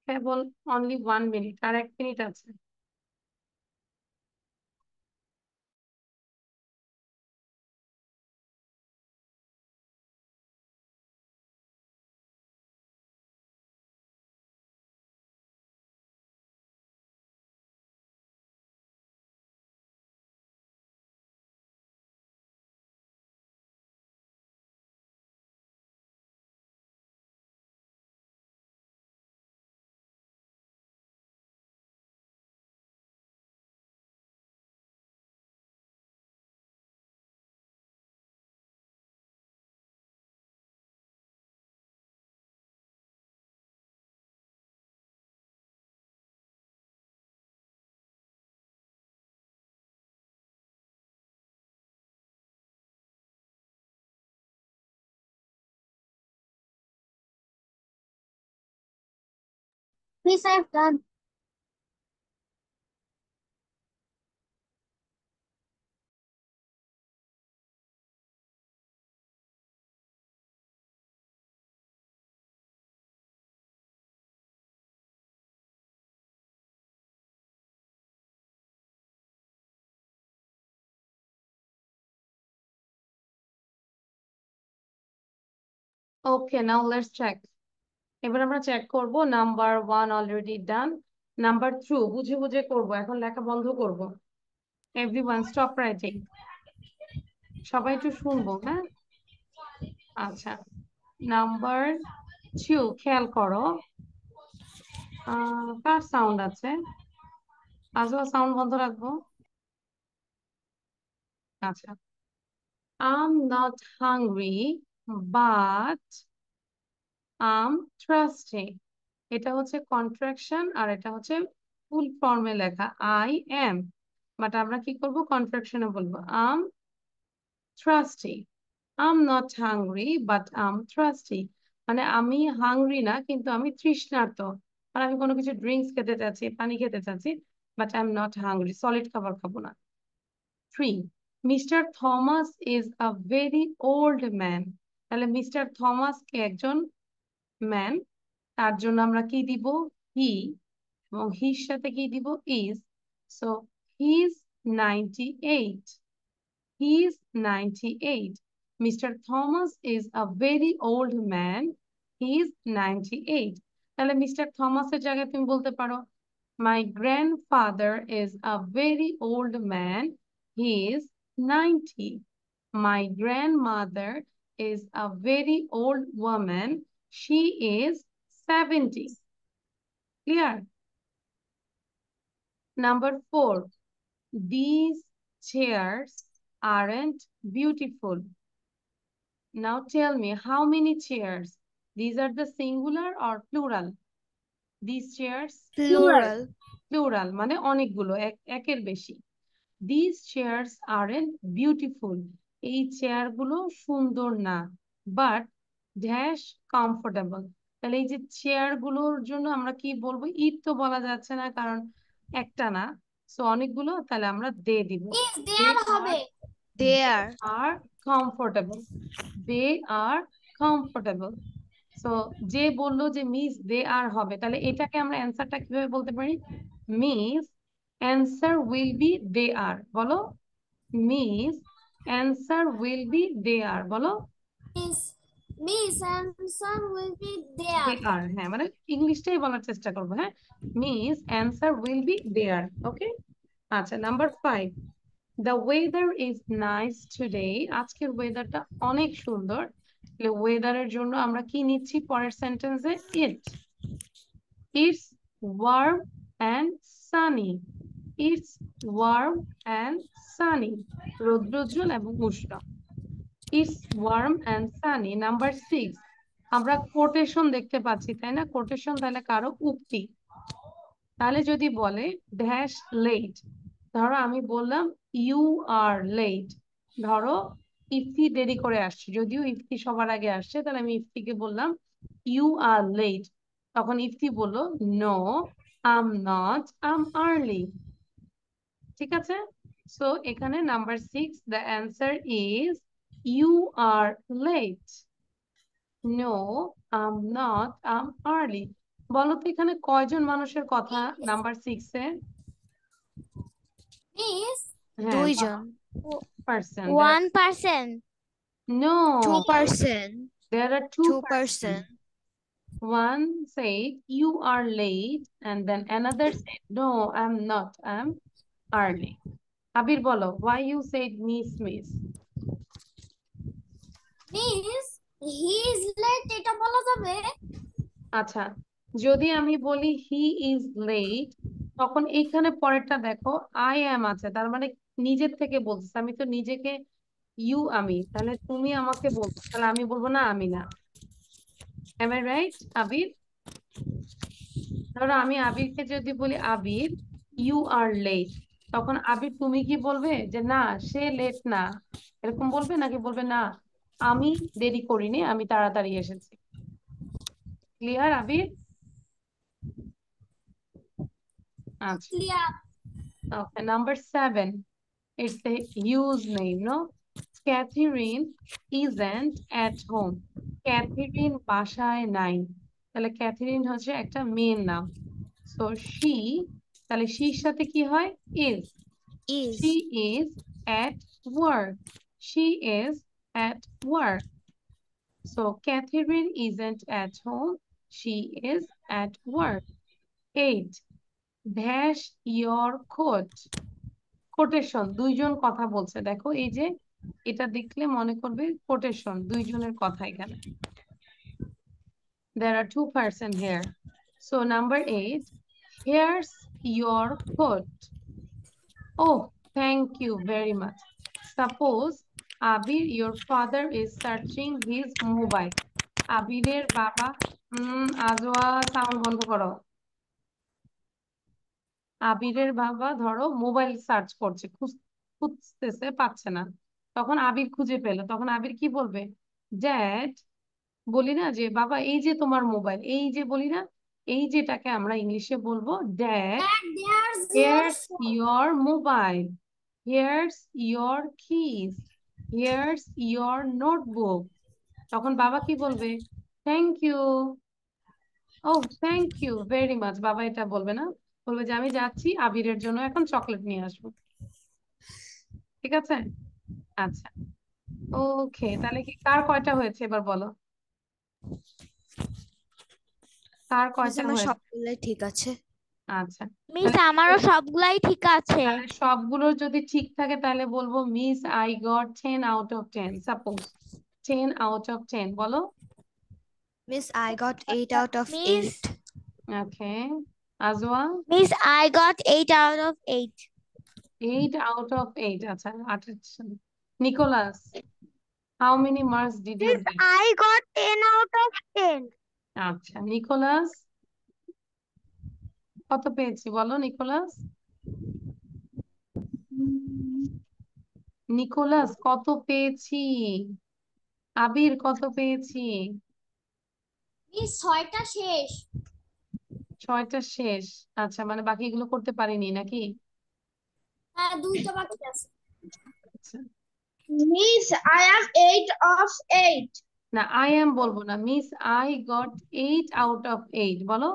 S2: কেবল only 1 minute, আর 1 মিনিট আছে।
S3: Miss, I've done.
S2: Okay now let's check. এবার আমরা চেক করব। Number 1 already done. নাম্বার 2 বুঝে বুঝে করব। এখন লেখা বন্ধ করব। Everyone stop writing. সবাই একটু শুনবো, হ্যাঁ? আচ্ছা নাম্বার 2 খেয়াল করো। কার সাউন্ড আছে? আজও সাউন্ড বন্ধ রাখবো। আচ্ছা I'm not hungry but I'm thirsty. এটা হচ্ছে কন্ট্রাকশন আর এটা হচ্ছে ফুল ফর্মে লেখা I am, বাট আমরা কি করব কন্ট্রাকশনে বলবো I'm thirsty. I'm not hungry but I'm thirsty, মানে আমি হাংরি না কিন্তু আমি তৃষ্ণার্ত। আর আমি কোনো কিছু ড্রিঙ্কস খেতে চাচ্ছি, পানি খেতে চাচ্ছি, but I am not hungry, solid খাবার খাবো না। 3 mister Thomas is a very old man. তাহলে মিস্টার থমাস কে একজন ম্যান, তার জন্য আমরা কি দিব হি, এবং হির সাথে কি দিব is. So he is 98. He is 98. Mr. Thomas is a very old man. He is 98. তাহলে মিস্টার থমাসের জায়গায় তুমি বলতে পারো My grandfather is a very old man. He is 90. My grandmother is a very old woman. She is 70. Clear? Number 4. These chairs aren't beautiful. Now tell me how many chairs? These are the singular or plural? These chairs,
S1: Plural.
S2: plural মানে অনেকগুলো, একের বেশি। These chairs aren't beautiful. এই চেয়ারগুলো সুন্দর না, but dash comfortable. তাহলে এই যে চেয়ারগুলোর জন্য আমরা কি বলবো? ইট তো বলা যাচ্ছে না, কারণ একটা না, সো অনেকগুলো, তাহলে আমরা দে দিব।
S1: They are.
S2: are comfortable. They are comfortable. So যে বললো যে মিস দে আর হবে, তাহলে এটাকে আমরা অ্যান্সারটা কিভাবে বলতে পারি? মিস অ্যান্সার উইল বি দে আর। বলো মিস অ্যান্সার উইল বি দে আর। বলো
S3: Miss answer will be
S2: they
S3: there.
S2: আর। হ্যাঁ, মানে ইংলিশটাই বলার চেষ্টা করবো। হ্যাঁ, মিস অ্যান্সার উইল বি দে আর। ওকে, আচ্ছা, number 5, the weather is nice today. আজকের ওয়েদারটা অনেক সুন্দর। ওয়েদারের জন্য আমরা কি নিচ্ছি পরের সেন্টেন্সে? It's warm and sunny. It's warm and sunny. রৌদ্রোজ্জ্বল এবং উষ্ণ। It's warm and sunny. Number 6, আমরা কোটেশন দেখতে পাচ্ছি, তাই না? কোটেশন তাহলে কারো উক্তি। তাহলে যদি বলে ড্যাশ লেট, ধরো আমি বললাম ইউ আর লেট। ধরো ইফতি দেরি করে আসছে, যদিও ইফতি সবার আগে আসছে, তাহলে আমি ইফতিকে বললাম ইউ আর লেট। তখন ইফতি বললো no, I'm not, I'm early. ঠিক আছে, সো এখানে number 6, the answer is you are late. No, I'm not, I'm early. বলো তো এখানে কয়জন মানুষের কথা নাম্বার 6-এ?
S3: Miss,
S2: হ্যাঁ,
S1: দুইজন।
S2: person.
S3: one person.
S2: No,
S1: 2%.
S2: there are two
S1: 2%.
S2: persons. One said you are late, and then another said no, I'm not, I'm early. Abir bolo, why you said miss?
S3: Miss, he is late. এটা বলা যাবে?
S2: আচ্ছা, যদি আমি বলি he is late, তখন এইখানে পরেরটা দেখো I am আছে, তার মানে নিজের থেকে বলতেছে। আমি তো নিজেকে you, আমি, তাহলে তুমি আমাকে বলছো, তাহলে আমি বলবো না আমি না। Am I right, আবির? ধরো আমি আবিরকে যদি বলি আবির ইউ আর লেট, তখন আবির তুমি কি বলবে? যে না, সে লেট না, এরকম বলবে? নাকি বলবে না আমি দেরি করিনি, আমি তাড়াতাড়ি এসেছি? ক্লিয়ার আবির? আচ্ছা,
S3: Clear.
S2: okay, number 7, it's a huge name, no? Catherine isn't at home. Catherine বাসায় নাই, তাহলে ক্যাথরিন হচ্ছে একটা মেয়ের নাম। সো she, তাহলে sheর সাথে কি হয়? is.
S1: Is.
S2: She is at work. She is at work. So Catherine isn't at home. She is at work. 8, dash your coat. Quotation, দুইজন কথা বলছে। দেখো এই যে এটা দেখলে মনে করবে কোটেশন, দুইজনের কথা এখানে। There are 2 persons here. So number 8, here's your coat. Oh, thank you very much. Suppose Abir, your father is searching his mobile. আবিরের বাবা, আজওয়া সাউন্ড বন্ধ করো। আবিরের বাবা ধরো মোবাইল সার্চ করছে, খুঁজতেছে, পাচ্ছে না। তখন আবির খুঁজে পেল, তখন আবির কি বলবে? ড্যাড, বলি না যে বাবা এই যে তোমার মোবাইল, এই যে বলি না, এই যেটাকে আমরা ইংলিশে বলবো dad, here's your mobile, here's your keys, here's your notebook. তখন বাবা কি বলবে? Thank you. Oh thank you very much. বাবা এটা বলবে না, বলবে যে আমি যাচ্ছি আবিরের জন্য এখন চকলেট নিয়ে আসবো। ঠিক আছে, আচ্ছা, ওকে, তাহলে কি কার কয়টা হয়েছে এবার বলো? কার কয়টা হয়েছে?
S1: সবগুলো ঠিক আছে।
S2: আচ্ছা,
S3: মিস আমারও সবগুলাই ঠিক আছে।
S2: তাহলে সবগুলোর যদি ঠিক থাকে তাহলে বলবো miss I goat 10 out of 10। Suppose 10 out of 10 বলো।
S1: Miss, I got 8 out of
S3: Miss,
S1: 8.
S2: Okay, Ajwa?
S3: Miss, I got 8 out of 8.
S2: 8 out of 8। আচ্ছা, 8। Nicholas, how many marks did you get?
S3: I got 10 out of 10.
S2: আচ্ছা, Nicolas? কত পেয়েছি বলো Nicolas? Nicolas কত পেয়েছি? আবির কত পেয়েছি?
S3: মিস 6টা শেষ।
S2: 6টা শেষ। আচ্ছা, মানে বাকিগুলো করতে পারিনি নাকি?
S3: হ্যাঁ, 2টা বাকি আছে।
S2: আচ্ছা,
S3: মিস আই অ্যাম 8 of 8।
S2: না আই এম বলবো না, miss I got 8 out of 8 বলো।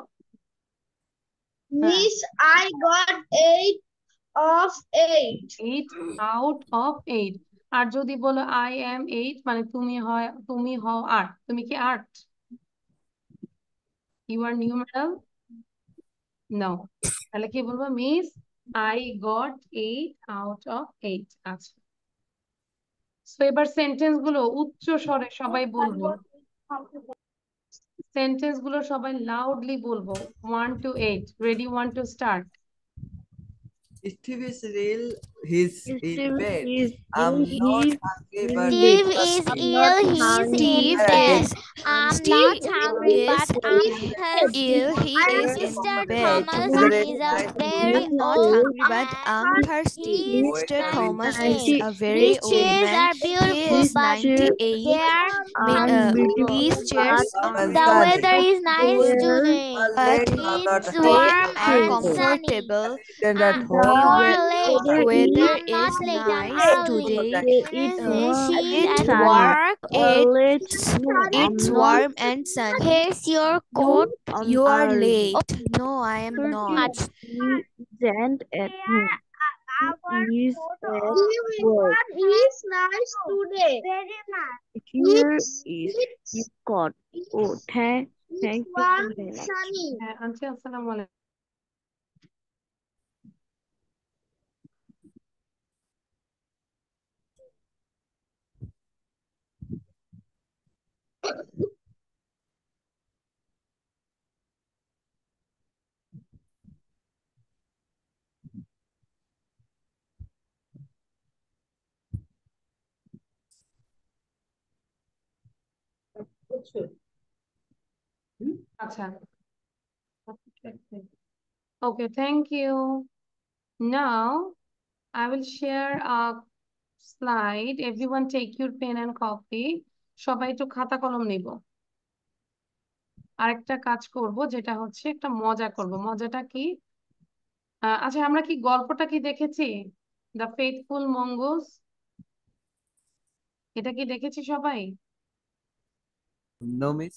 S2: হ্যাঁ,
S3: miss I got 8 of 8।
S2: 8 out of 8। আর যদি বলো আই এম 8 মানে তুমি হও 8। তুমি কি 8? You are numeral? নো। তাহলে কি বলবো? Miss I got 8 out of 8। আচ্ছা, তো এবার সেন্টেন্স গুলো উচ্চ স্বরে সবাই বলবো। সেন্টেন্স গুলো সবাই লাউডলি বলবো। 1 to 8 ready, 1 to start।
S5: Steve is real. He's in
S4: Steve
S5: bed.
S4: is
S5: I'm
S4: ill.
S5: not
S4: He
S5: hungry,
S4: is
S5: but
S4: bed.
S3: Steve is
S4: I'm not
S3: ill, he's
S4: hungry.
S3: in
S1: Steve
S3: bed.
S1: is
S3: I'm
S1: Steve
S3: not hungry,
S1: is
S3: but I'm thirsty.
S1: ill. He is in
S3: Mr.
S1: bed.
S3: Thomas
S5: Whether
S3: is
S5: it's
S3: a
S5: night
S3: very
S1: I'm not
S3: old
S1: hungry, but I'm
S3: man.
S1: thirsty.
S3: He's
S1: Mr. Thomas is
S3: 98.
S1: a very
S3: These
S1: old
S3: chairs
S1: man.
S3: are
S1: He
S3: beautiful,
S1: is
S3: but
S4: chairs
S1: 98.
S3: they're
S4: unbeautiful,
S1: These chairs
S4: but
S1: are
S3: the
S5: sunny.
S3: weather is nice
S1: beautiful,
S3: today.
S5: My
S1: but
S5: legs are not
S3: It's
S1: they
S3: warm
S1: are
S3: and
S4: comfortable.
S3: sunny.
S1: comfortable.
S5: Written at
S3: You
S5: home.
S3: are late.
S1: The
S4: Weather
S1: weather
S3: I'm not
S1: is
S3: late, I'm
S1: nice
S3: early.
S1: today.
S4: it's warm
S3: She's
S1: It's
S3: at
S4: and
S1: warm.
S3: work.
S1: It's
S4: No, I'm
S1: it's
S4: not.
S1: warm and sunny.
S3: Here's your
S4: No,
S3: coat.
S4: I'm
S1: You are
S4: early.
S1: late. No, I am
S4: Curtis
S1: not.
S4: isn't at home. He is at work.
S3: Is nice today. Very nice.
S4: Here is his coat. Oh, thank you
S3: Warm,
S4: very much.
S3: sunny.
S2: হ্যাঁ, aunty আসসালামু আলাইকুম। আচ্ছা, okay, thank you. Now I will share a slide. Everyone take your pen and copy. সবাই একটু খাতা কলম নিব। আরেকটা কাজ করব, যেটা হচ্ছে একটা মজা করব। মজাটা কি? আচ্ছা, আমরা কি গল্পটা কি দেখেছি? The faithful mongoose. এটা কি দেখেছি সবাই?
S5: No, miss.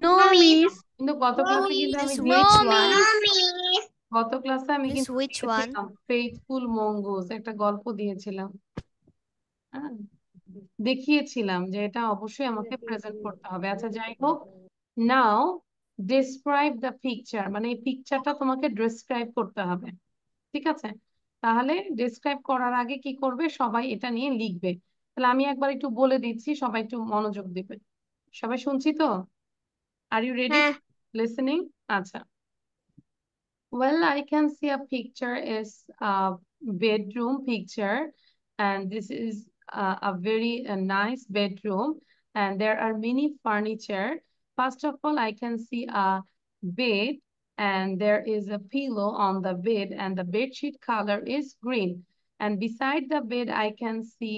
S4: No, miss.
S2: কিন্তু গত ক্লাসে কিন্তু আমি
S1: Miss,
S3: No,
S1: which
S2: দিয়েছিলাম।
S1: one?
S2: গত ক্লাসে আমি
S1: Miss,
S2: কিন্তু
S1: which one?
S2: দিয়েছিলাম ফেথফুল মঙ্গোস, একটা গল্প দিয়েছিলাম। হ্যাঁ, দেখিয়েছিলাম যে এটা অবশ্যই আমাকে প্রেজেন্ট করতে হবে। আচ্ছা, যাই হোক, নাও ডেসক্রাইব দ্য পিকচার, মানে এই পিকচারটা তোমাকে ডেসক্রাইব করতে হবে। ঠিক আছে? তাহলে ডেসক্রাইব করার আগে কি করবে? সবাই এটা নিয়ে লিখবে। তাহলে আমি একবার একটু বলে দিচ্ছি, সবাই একটু মনোযোগ দিবে। সবাই শুনছি তো? Are you ready listening? আচ্ছা, well, I can see a picture is a bedroom picture, and this is a very nice bedroom, and there are many furniture. First of all, I can see a bed, and there is a pillow on the bed, and the bed sheet color is green. And beside the bed, I can see,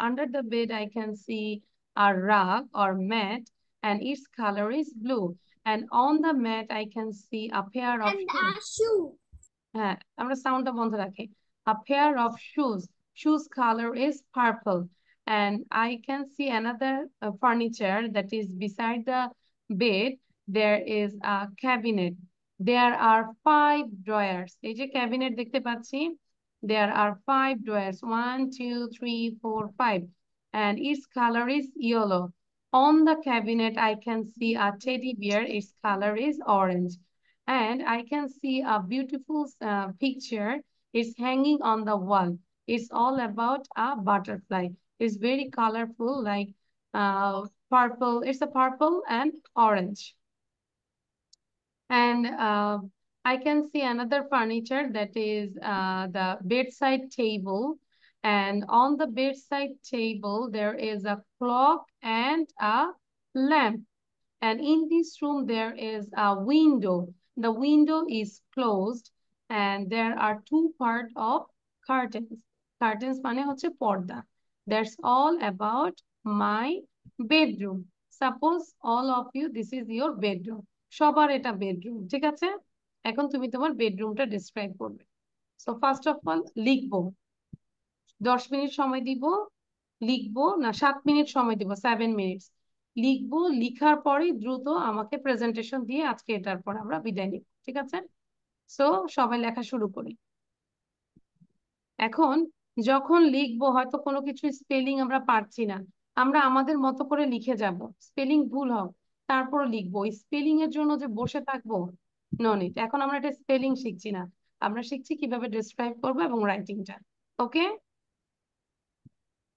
S2: under the bed, I can see a rug or mat, and its color is blue. And on the mat, I can see a pair of shoes. হ্যাঁ, আমরা সাউন্ডটা বন্ধ রাখি। A pair of shoes. Shoes color is purple. And I can see another furniture that is beside the bed. There is a cabinet. There are 5 drawers. এই যে cabinet দেখতে পাচ্ছি, there are 5 drawers. 1, 2, 3, 4, 5. And its color is yellow. On the cabinet, I can see a teddy bear. Its color is orange. And I can see a beautiful picture. It's hanging on the wall. It's all about a butterfly. It's very colorful, like purple. It's a purple and orange. And I can see another furniture that is the bedside table. And on the bedside table, there is a clock and a lamp. And in this room, there is a window. The window is closed and there are two part of curtains. Curtains মানে হচ্ছে পর্দা. That's all about my bedroom. Suppose all of you, this is your bedroom. সবার এটা bedroom. ঠিক আছে? এখন তুমি তোমার bedroomটা describe করবে. So first of all, লিখবো. 10 মিনিট সময় দিব, লিখবো না 7 মিনিট সময় দিব, 7 মিনিটস লিখবো, লিখার পরে দ্রুত আমাকে প্রেজেন্টেশন দিয়ে আজকে এটার পর আমরা বিদায় নিব, ঠিক আছে? সো সবাই লেখা শুরু করি। এখন যখন লিখবো হয়তো কোনো কিছু স্পেলিং আমরা পারছি না, আমরা আমাদের মতো করে লিখে যাব, স্পেলিং ভুল হোক তারপর লিখবো। স্পেলিং এর জন্য যে বসে থাকবো, নো নিড। এখন আমরা এটা স্পেলিং শিখছি না, আমরা শিখছি কিভাবে ডেসক্রাইব করবো এবং রাইটিংটা। ওকে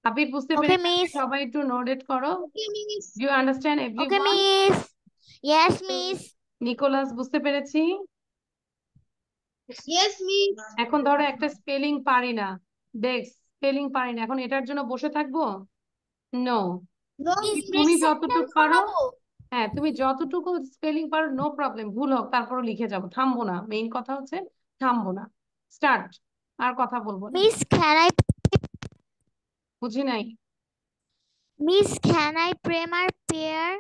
S2: আবির, বুঝতে
S3: Okay,
S2: পেরেছি?
S3: miss.
S2: সবাই একটু নোট করো।
S3: Okay, miss.
S2: Do you understand
S3: Okay,
S2: everyone?
S3: miss. Yes, miss.
S2: Nicholas, বুঝতে পেরেছি?
S3: Yes, miss.
S2: এখন ধরো একটা স্পেলিং পারি না, দেখ স্পেলিং পারি না, এখন এটার জন্য বসে থাকবো? নো।
S3: No,
S2: তুমি
S3: miss.
S2: যতটুকু পারো, হ্যাঁ তুমি যতটুকু স্পেলিং পারো, নো প্রবলেম, ভুল হোক তারপরে লিখে যাবো, থামবো না। মেইন কথা হচ্ছে থামবো না। স্টার্ট। আর কথা বলবো না।
S3: Miss,
S2: বুঝি নাই।
S3: can I pray my prayer?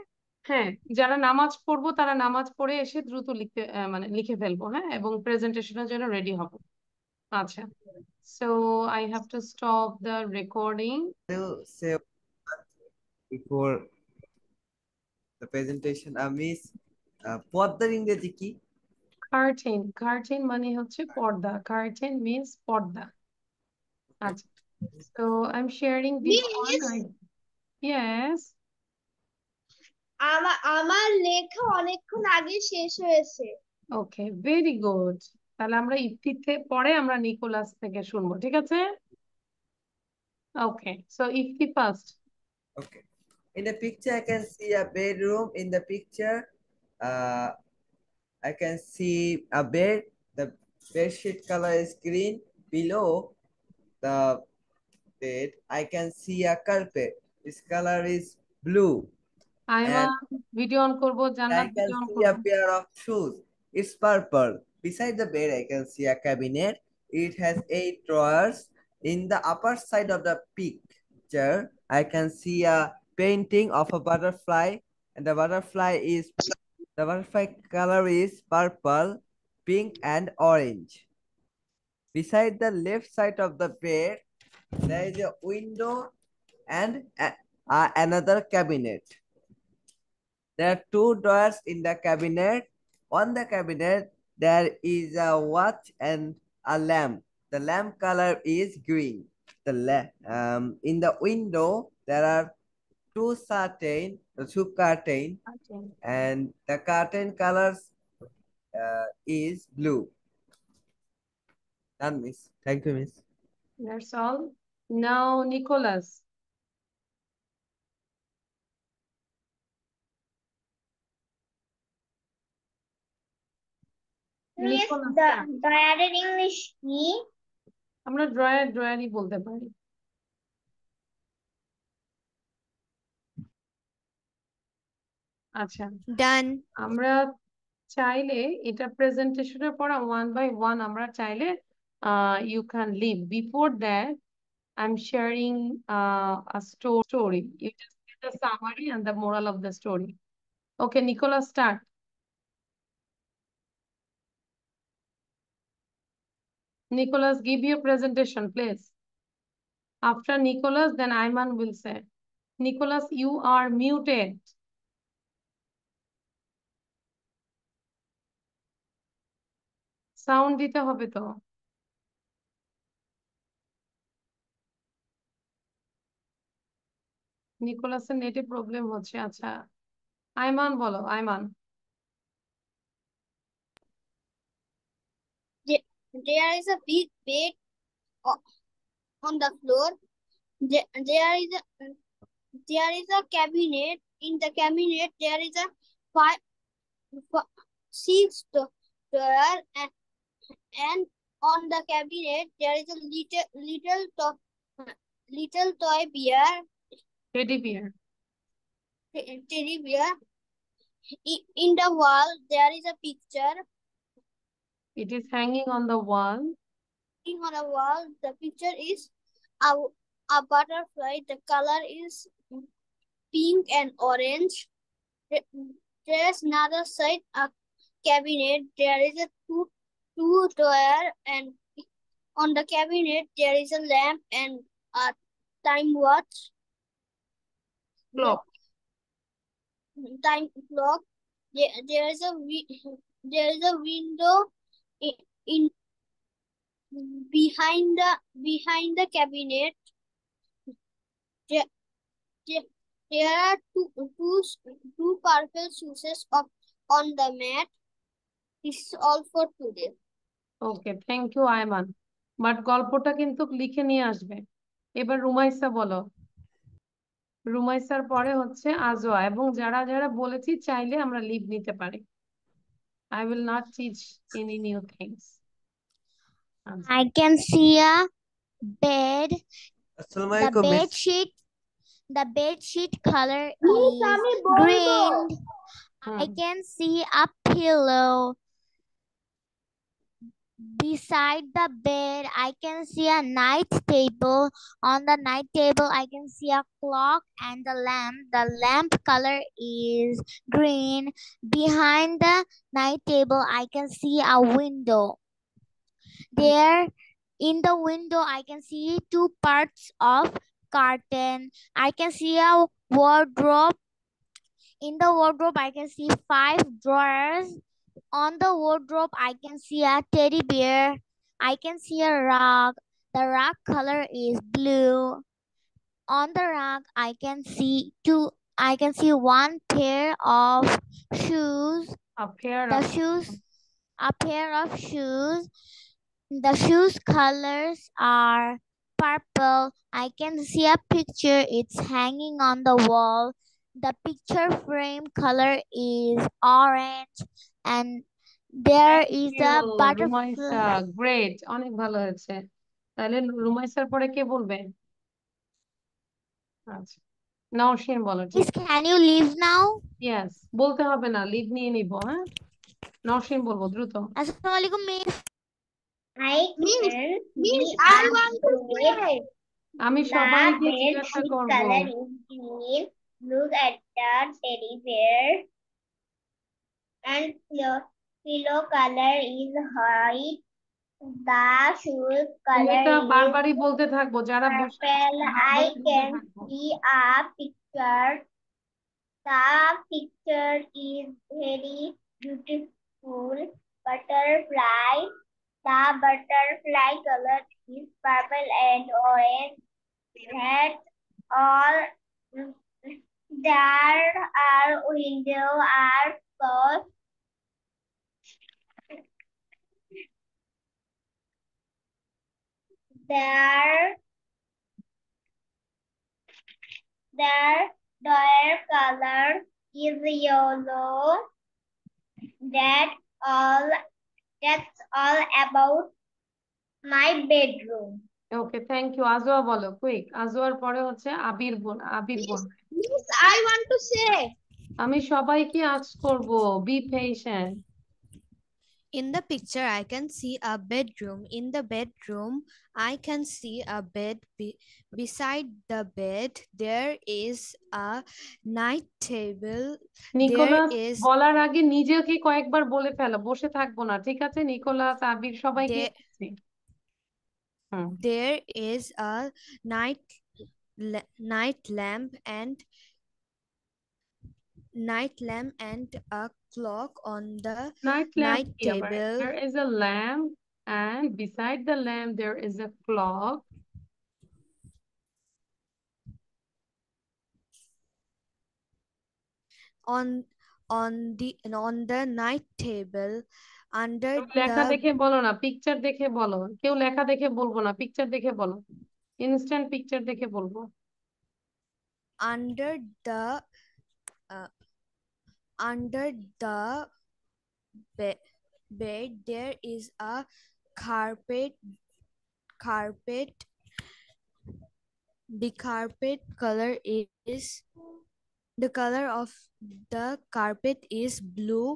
S2: হ্যাঁ, যারা নামাজ পড়বো তারা নামাজ পড়ে এসে দ্রুত লিখতে মানে লিখে ফেলবো, হ্যাঁ, এবং প্রেজেন্টেশনের জন্য রেডি হব। আচ্ছা, so I have to stop the recording.
S5: To say before the presentation, miss, পর্দার ইংরেজি কি?
S2: Curtain. Curtain মানে হচ্ছে পর্দা। Curtain means পর্দা। আচ্ছা, so I'm sharing this one. Yes.
S3: আমার লেখা অনেকক্ষণ আগে শেষ হয়েছে।
S2: ওকে, ভেরি গুড। তাহলে আমরা ইফতিতে পরে আমরা নিকোলাস থেকে শুনবো, ঠিক আছে? Okay, so Ifti first.
S5: Okay. In the picture, I can see a bedroom. In the picture, I can see a bed. The bed sheet color is green. Below the bed, I can see a carpet. This color is blue.
S2: Ayman, video on করবো,
S5: I
S2: Jannat
S5: can
S2: video on
S5: see a
S2: করবো।
S5: pair of shoes. It's purple. Beside the bed, I can see a cabinet. It has 8 drawers. In the upper side of the picture, I can see a painting of a butterfly, and the butterfly color is purple, pink, and orange. Beside the left side of the bed, there is a window and another cabinet. There are 2 drawers in the cabinet. On the cabinet, there is a watch and a lamp. The lamp color is green. In the window, there are two curtain, and the curtain colors is blue. Done, miss. Thank you, miss.
S2: That's all. Now Nicholas.
S3: ড্রয়ারের English কি?
S2: আমরা ড্রয়ারই বলতে পারি। আচ্ছা, ডান। আমরা চাইলে এটা প্রেজেন্টেশনের পর 1 by 1 আমরা চাইলে you can leave. Before that, I'm sharing a story. You just get the summary and the moral of the story. Okay, Nicholas, start. Nicholas, give your presentation, please. After Nicholas, then Ayman will say. Nicholas, you are muted. Sound দিতে হবে তো। নিকোলাসের নেটে problem হচ্ছে। আচ্ছা, আইমান বলো। Ayman,
S3: There is a big bed on the floor. There is a cabinet. In the cabinet, there is a 6 drawer, and on the cabinet there is a little toy bear.
S2: Teddy bear.
S3: Teddy bear. In the wall there is a picture.
S2: It is hanging on the wall.
S3: Hanging on a wall. The picture is a butterfly. The color is pink and orange. There's another side, a cabinet. There is a two drawer, and on the cabinet there is a lamp and a time watch.
S2: Clock.
S3: Time clock. There is a window in behind the cabinet. There are two purple shoes on the mat. This is all for today.
S2: Okay, thank you Ayman. But গল্পটা কিন্তু লিখে নিয়ে আসবে। এবার রুমাইসা বলো। রুমাইসার পরে হচ্ছে আজোয়া, এবং যারা যারা বলেছি চাইলে আমরা লিভ নিতে পারি। I will not teach any new things.
S3: I can see a bed.
S5: Assalamualaikum,
S3: The bed sheet color is green. I can see a pillow. Beside the bed, I can see a night table. On the night table, I can see a clock and the lamp. The lamp color is green. Behind the night table, I can see a window. There, in the window, I can see two parts of curtain. I can see a wardrobe. In the wardrobe, I can see 5 drawers. On the wardrobe, I can see a teddy bear. I can see a rug. The rug color is blue. On the rug, I can see one pair of shoes.
S2: A pair
S3: of shoes. The shoes colors are purple. I can see a picture. It's hanging on the wall. The picture frame color is orange, and there is a
S2: Rumaisa,
S3: butterfly.
S2: Great, অনেক ভালো হয়েছে। তাহলে রুমাইসার পরে কে বলবে? আচ্ছা, নওশিন বলো।
S3: Please, can you leave now?
S2: Yes, বলতে হবে না, লিভ নিয়ে নিব। হ্যাঁ, নওশিন বলবো দ্রুত।
S3: Assalamu alaikum, miss. I want to say.
S2: আমি সবাইকে জিজ্ঞাসা করব।
S3: Color is green. Look at the teddy bear. And pillow color is white. The shoes color
S2: এটা
S3: is
S2: বারবারই বলতে থাকবো, যারা বসে
S3: purple. I can see a picture. The picture is very beautiful. Butterfly. The butterfly color is purple and orange. That's all. There are windows are closed. Their color is yellow. That's all about my bedroom.
S2: Okay, thank you. Ajwa বলো, quick. আজোয়ার পরে হচ্ছে আবির বোন।
S3: Yes, I want to say.
S2: আমি সবাইকে ask করব, be patient.
S1: In the picture, I can see a bedroom. In the bedroom, I can see a bed. Beside the bed, there is a night table.
S2: Nicholas বলার আগে নিজেকে কয়েকবার বলে ফেলো, বসে থাকবো না, ঠিক আছে? নিকোলাস, আবির, সবাইকে।
S1: There is a night lamp and a clock on the night table.
S2: There is a lamp, and beside the lamp there is a clock.
S1: On the night table, under
S2: লেখা
S1: the
S2: দেখে বলো না, picture দেখে বলো। কেউ লেখা দেখে বলবো না, পিকচার দেখে বলো। ইনস্ট্যান্ট পিকচার দেখে বলবো।
S1: under the bed there is a carpet. The color of the carpet is blue,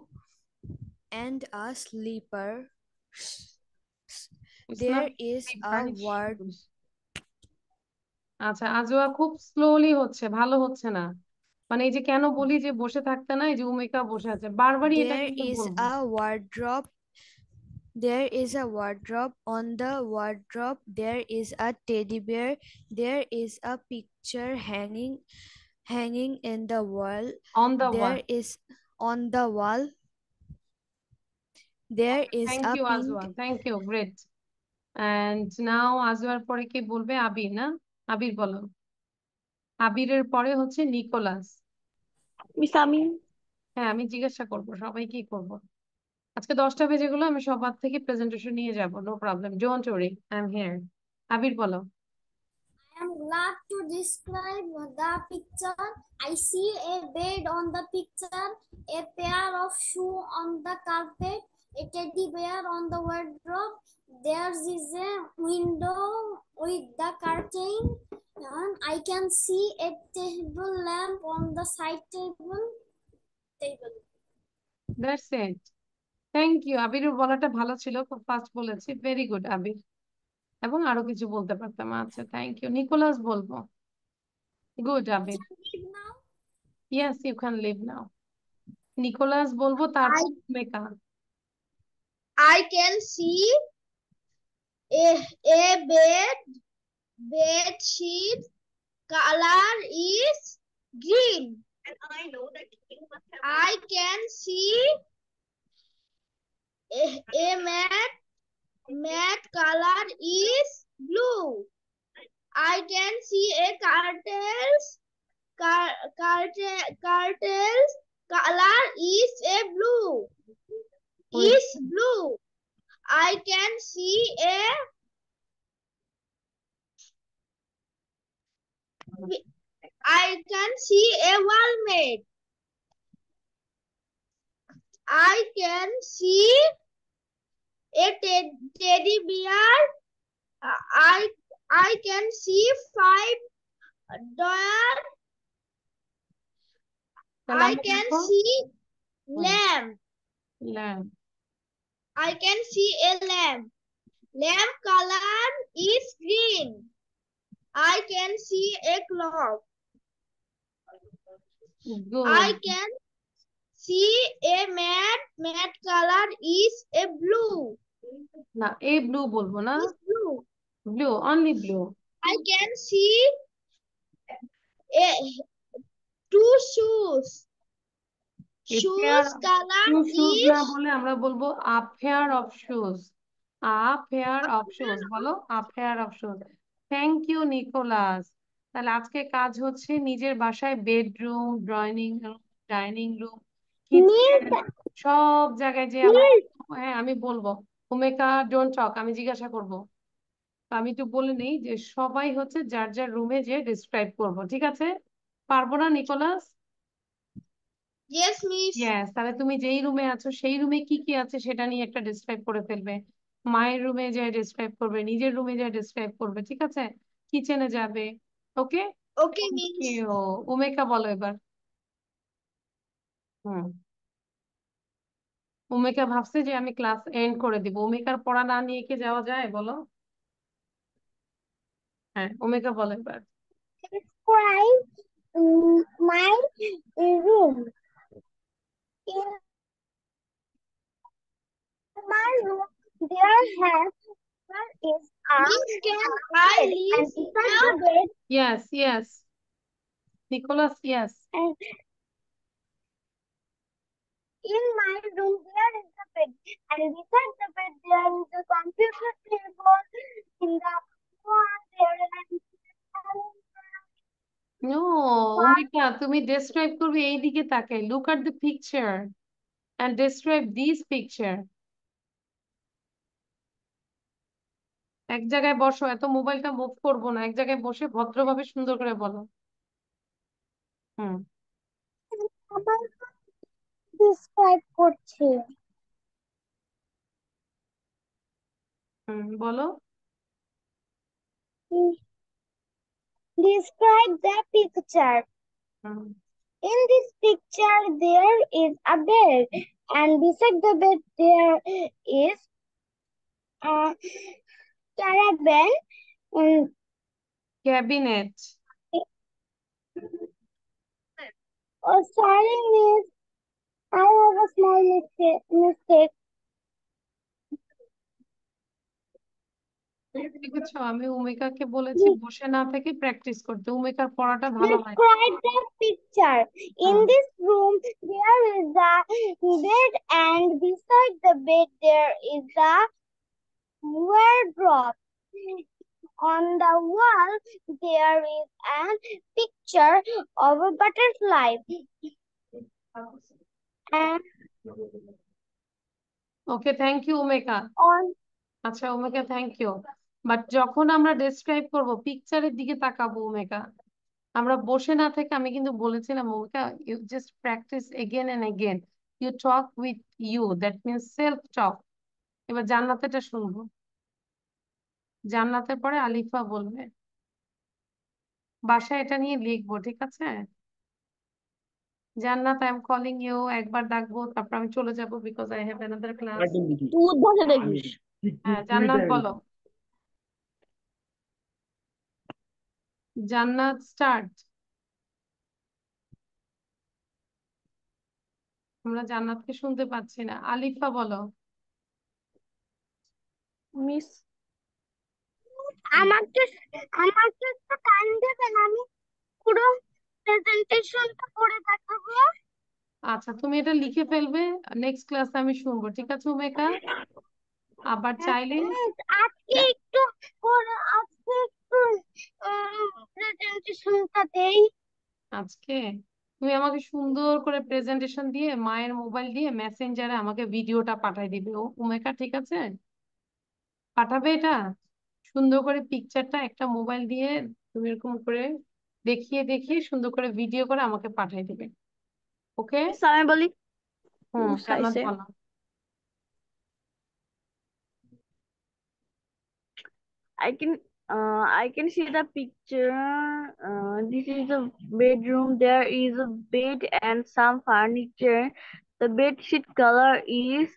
S1: and a sleeper
S2: It's
S1: There
S2: not
S1: is
S2: sleep
S1: a
S2: right?
S1: word.
S2: আচ্ছা, আজোয়া খুব স্লোলি হচ্ছে, ভালো হচ্ছে না। মানে এই যে কেন বলি যে বসে থাকতে না, এই যে উমিকা বসে আছে, বারবারই এটা
S1: There
S2: কিন্তু
S1: is
S2: বলবো।
S1: a wardrobe. There is a wardrobe. On the wardrobe, there is a teddy bear. There is a picture hanging in the wall.
S2: On the wall.
S1: There is on the wall. There is
S2: Thank
S1: a
S2: you,
S1: pink.
S2: Azwa. Thank you. Great. And now আজওয়ার পরে কে বলবে? আবির না? আবির বলো। আবিরের পরে হচ্ছে Nicolas.
S4: Miss আমি।
S2: হ্যাঁ, আমি জিজ্ঞাসা করবো সবাইকেই করবো। আজকে 10টা বেজে গেলো, আমি সবার থেকে প্রেজেন্টেশন নিয়ে যাব, no problem, don't worry, I am here. Abir বলো।
S3: I am glad to describe the picture. I see a bed on the picture, a pair of shoes on the carpet, a teddy bear on the wardrobe. There is a window with the curtain, and I can see a table lamp on the side table.
S2: That's it. Thank you. আবিরের বলাটা ভালো ছিল, খুব fast বলেছি, very good আবির। এবং আরো কিছু বলতে পারতাম। আচ্ছা, থ্যাংক ইউ। নিকোলাস বলবো। Good Abir. Yes, you can leave now. Nicholas বলবো, তারপর মেকা।
S3: I can see a bed sheet color is green. And I know that you must have. I can see a mat color is blue. I can see a curtains color is a blue. Is blue. I can see a wall mat. I can see a teddy bear. I can see 5 doors. I can see lamp.
S2: lamp.
S3: I can see a lamp. Lamp color is green. I can see a clock.
S2: Good.
S3: I can see a mat color is a blue.
S2: না, এ blue বলবো না,
S3: Is blue.
S2: Blue, only blue.
S3: I can see a 2 shoes. Shoes color
S2: shoes
S3: is
S2: না বলে আমরা বলবো a pair of shoes. A pair of shoes বলো, a pair of shoes. Thank you Nicholas. তাহলে আজকে কাজ হচ্ছে নিজের বাসায় বেডরুম, ডাইনিং রুম, কিচেন, সব জায়গায় যে আমরা, হ্যাঁ আমি বলবো, ওমেকা ডোন্ট টক, আমি জিজ্ঞাসা করবো। আমি তো বলে নেই যে সবাই হচ্ছে যার যার রুমে যে ডিসক্রাইব করবো, ঠিক আছে? পারবো না নিকোলাস?
S3: Yes, miss.
S2: ইয়েস, তাহলে তুমি যেই রুমে আছো সেই রুমে কি কি আছে সেটা নিয়ে একটা ডিসক্রাইব করে ফেলবে। মায়ের রুমে যে ডিসক্রাইব করবে, নিজের রুমে যে ডিসক্রাইব করবে, ঠিক আছে? কিচেনে যাবে। ওকে।
S3: Okay, miss.
S2: উমেকা বলো এবার। হুম। উমেকা ভাবছে যে আমি ক্লাস এন্ড করে দিব। উমেকার পড়া না নিয়ে কি যাওয়া যায় বলো? হ্যাঁ, উমেকা বলো এবার।
S3: Describe my room. In my room, there is a bed, and beside the bed,
S2: Yes, yes. Nicholas, yes.
S3: and in my room there is a bed, and beside the bed there is a computer table. In the wall there is
S2: No, Umika, তুমি describe করবে এই দিকে তাকাই। Look at the picture and describe this picture. এক জায়গায় বসো, এত মোবাইলটা মুভ করবো না, এক জায়গায় বসে ভদ্রভাবে সুন্দর করে বলো। হুম।
S3: describe করছে।
S2: বলো।
S3: Describe the picture. In this picture, there is a bed, and beside the bed, there is
S2: cabinet.
S3: Oh, sorry, miss. I have a small mistake.
S2: দেখেছো, আমি উমিকাকে বলেছি বসে না থেকে প্র্যাকটিস করতে। উমিকার পড়াটা ভালো হয়।
S3: Describe the picture. In this room, there is a bed, and beside the bed, there is a wardrobe. On the wall, there is a picture of a butterfly. And
S2: okay, thank you Umika.
S3: on
S2: আচ্ছা উমিকা, thank you. But যখন আমরা describe করব পিকচারের দিকে তাকাবো উমিকা, আমরা বসে না থেকে, আমি কিন্তু বলেছিলাম Umika, you just practice again and again. You talk with you, that means self talk. এবার জান্নাতেরটা শুনবো। জান্নাতের পরে আলিফা বলবে। বাসায় এটা নিয়ে লিখবো, ঠিক আছে? জান্নাত, আই এম কলিং ইউ। একবার ডাকবো, তারপর আমি চলে যাবো, because I have another class. হ্যাঁ, জান্নাত বলো। জান্নাত, স্টার্ট। আমরা জান্নাতকে শুনতে পাচ্ছি না। আলিফা বলো।
S4: মিস
S3: আমাকে একটু টাইম দেবেন, আমি পুরো প্রেজেন্টেশনটা করে দেখাবো।
S2: আচ্ছা, তুমি এটা লিখে ফেলবে, নেক্সট ক্লাসে আমি শুনবো, ঠিক আছে উমেকা? আবার চাইলে
S3: আজকে একটু প্রেজেন্টেশনটা দেই।
S2: আজকে তুমি আমাকে সুন্দর করে প্রেজেন্টেশন দিয়ে মায়ের মোবাইল দিয়ে মেসেঞ্জারে আমাকে ভিডিওটা পাঠাই দিবে উমেকা, ঠিক আছে? পাঠাবে এটা সুন্দর করে, পিকচারটা একটা মোবাইল দিয়ে তুমি এরকম করে দেখিয়ে দেখিয়ে সুন্দর করে ভিডিও করে আমাকে পাঠাই দিবে। ওকে?
S4: মিস আমি বলি
S2: জান্নাত
S4: চাইছে
S2: বলো।
S4: I can see the picture. This is a bedroom. There is a bed and some furniture. The bed sheet color is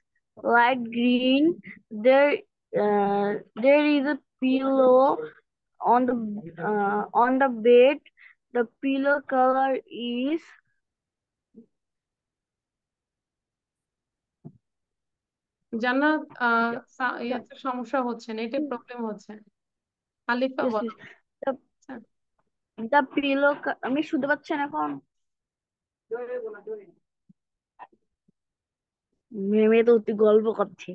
S4: light green. There is a pillow on the bed. The pillow color is
S2: জান্নাত, ইয়াতে সমস্যা হচ্ছে, নেটে problem হচ্ছে। Alifa
S4: yes,
S2: বলো।
S4: yes. The
S2: আচ্ছা,
S4: the pillow আমি শুনতে পাচ্ছেন এখন? মেমে তো অতি গল্প করছে।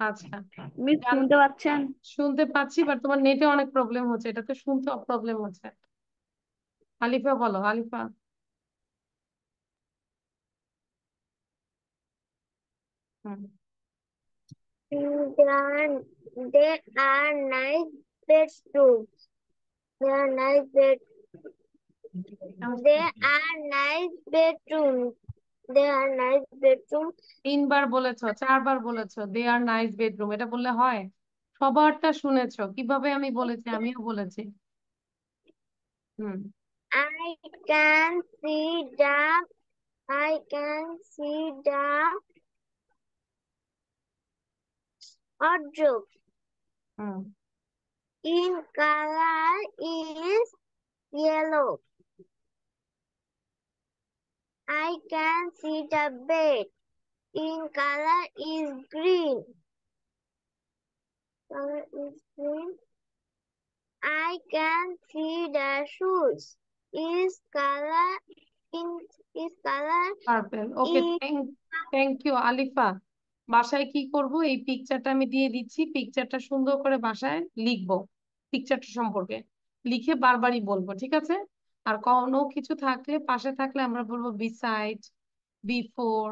S2: আচ্ছা,
S4: মিস শুনতে পাচ্ছেন?
S2: শুনতে পাচ্ছি, বাট তোমার নেটে অনেক প্রবলেম হচ্ছে, এটাতে শুনতে প্রবলেম হচ্ছে। আলিফা বলো, আলিফা। হুম।
S3: There are nice bedrooms. There are nice bed. There are nice bedrooms. There are nice bedrooms.
S2: 3 বার বলেছো, 4 বার বলেছো দে আর নাইস বেডরুম, এটা বললে হয়? সবারটা শুনেছো কিভাবে আমি বলেছি, আমিও বলেছি। হুম।
S3: I can see the wardrobe.
S2: Hmm.
S3: In color is yellow. I can see the bed. In color is green. Color is green. I can see the shoes. Is color
S2: purple. Okay, thank you Alifa. বাসায় কি করব, এই পিকচারটা আমি দিয়ে দিচ্ছি, পিকচারটা সুন্দর করে বাসায় লিখবো, পিকচারটা সম্পর্কে লিখে বারবারই বলবো, ঠিক আছে? আর কোনো কিছু থাকলে পাশে থাকলে আমরা বলবো beside, before,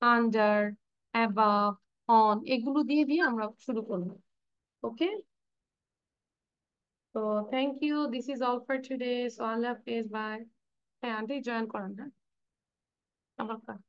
S2: under, above, on, এগুলো দিয়ে দিয়ে আমরা শুরু করবো। ওকে, তো thank you, this is all for today, so Allah হাফেজ, বাই। হ্যাঁ, আন্টি জয়েন করেন, হ্যাঁ আবার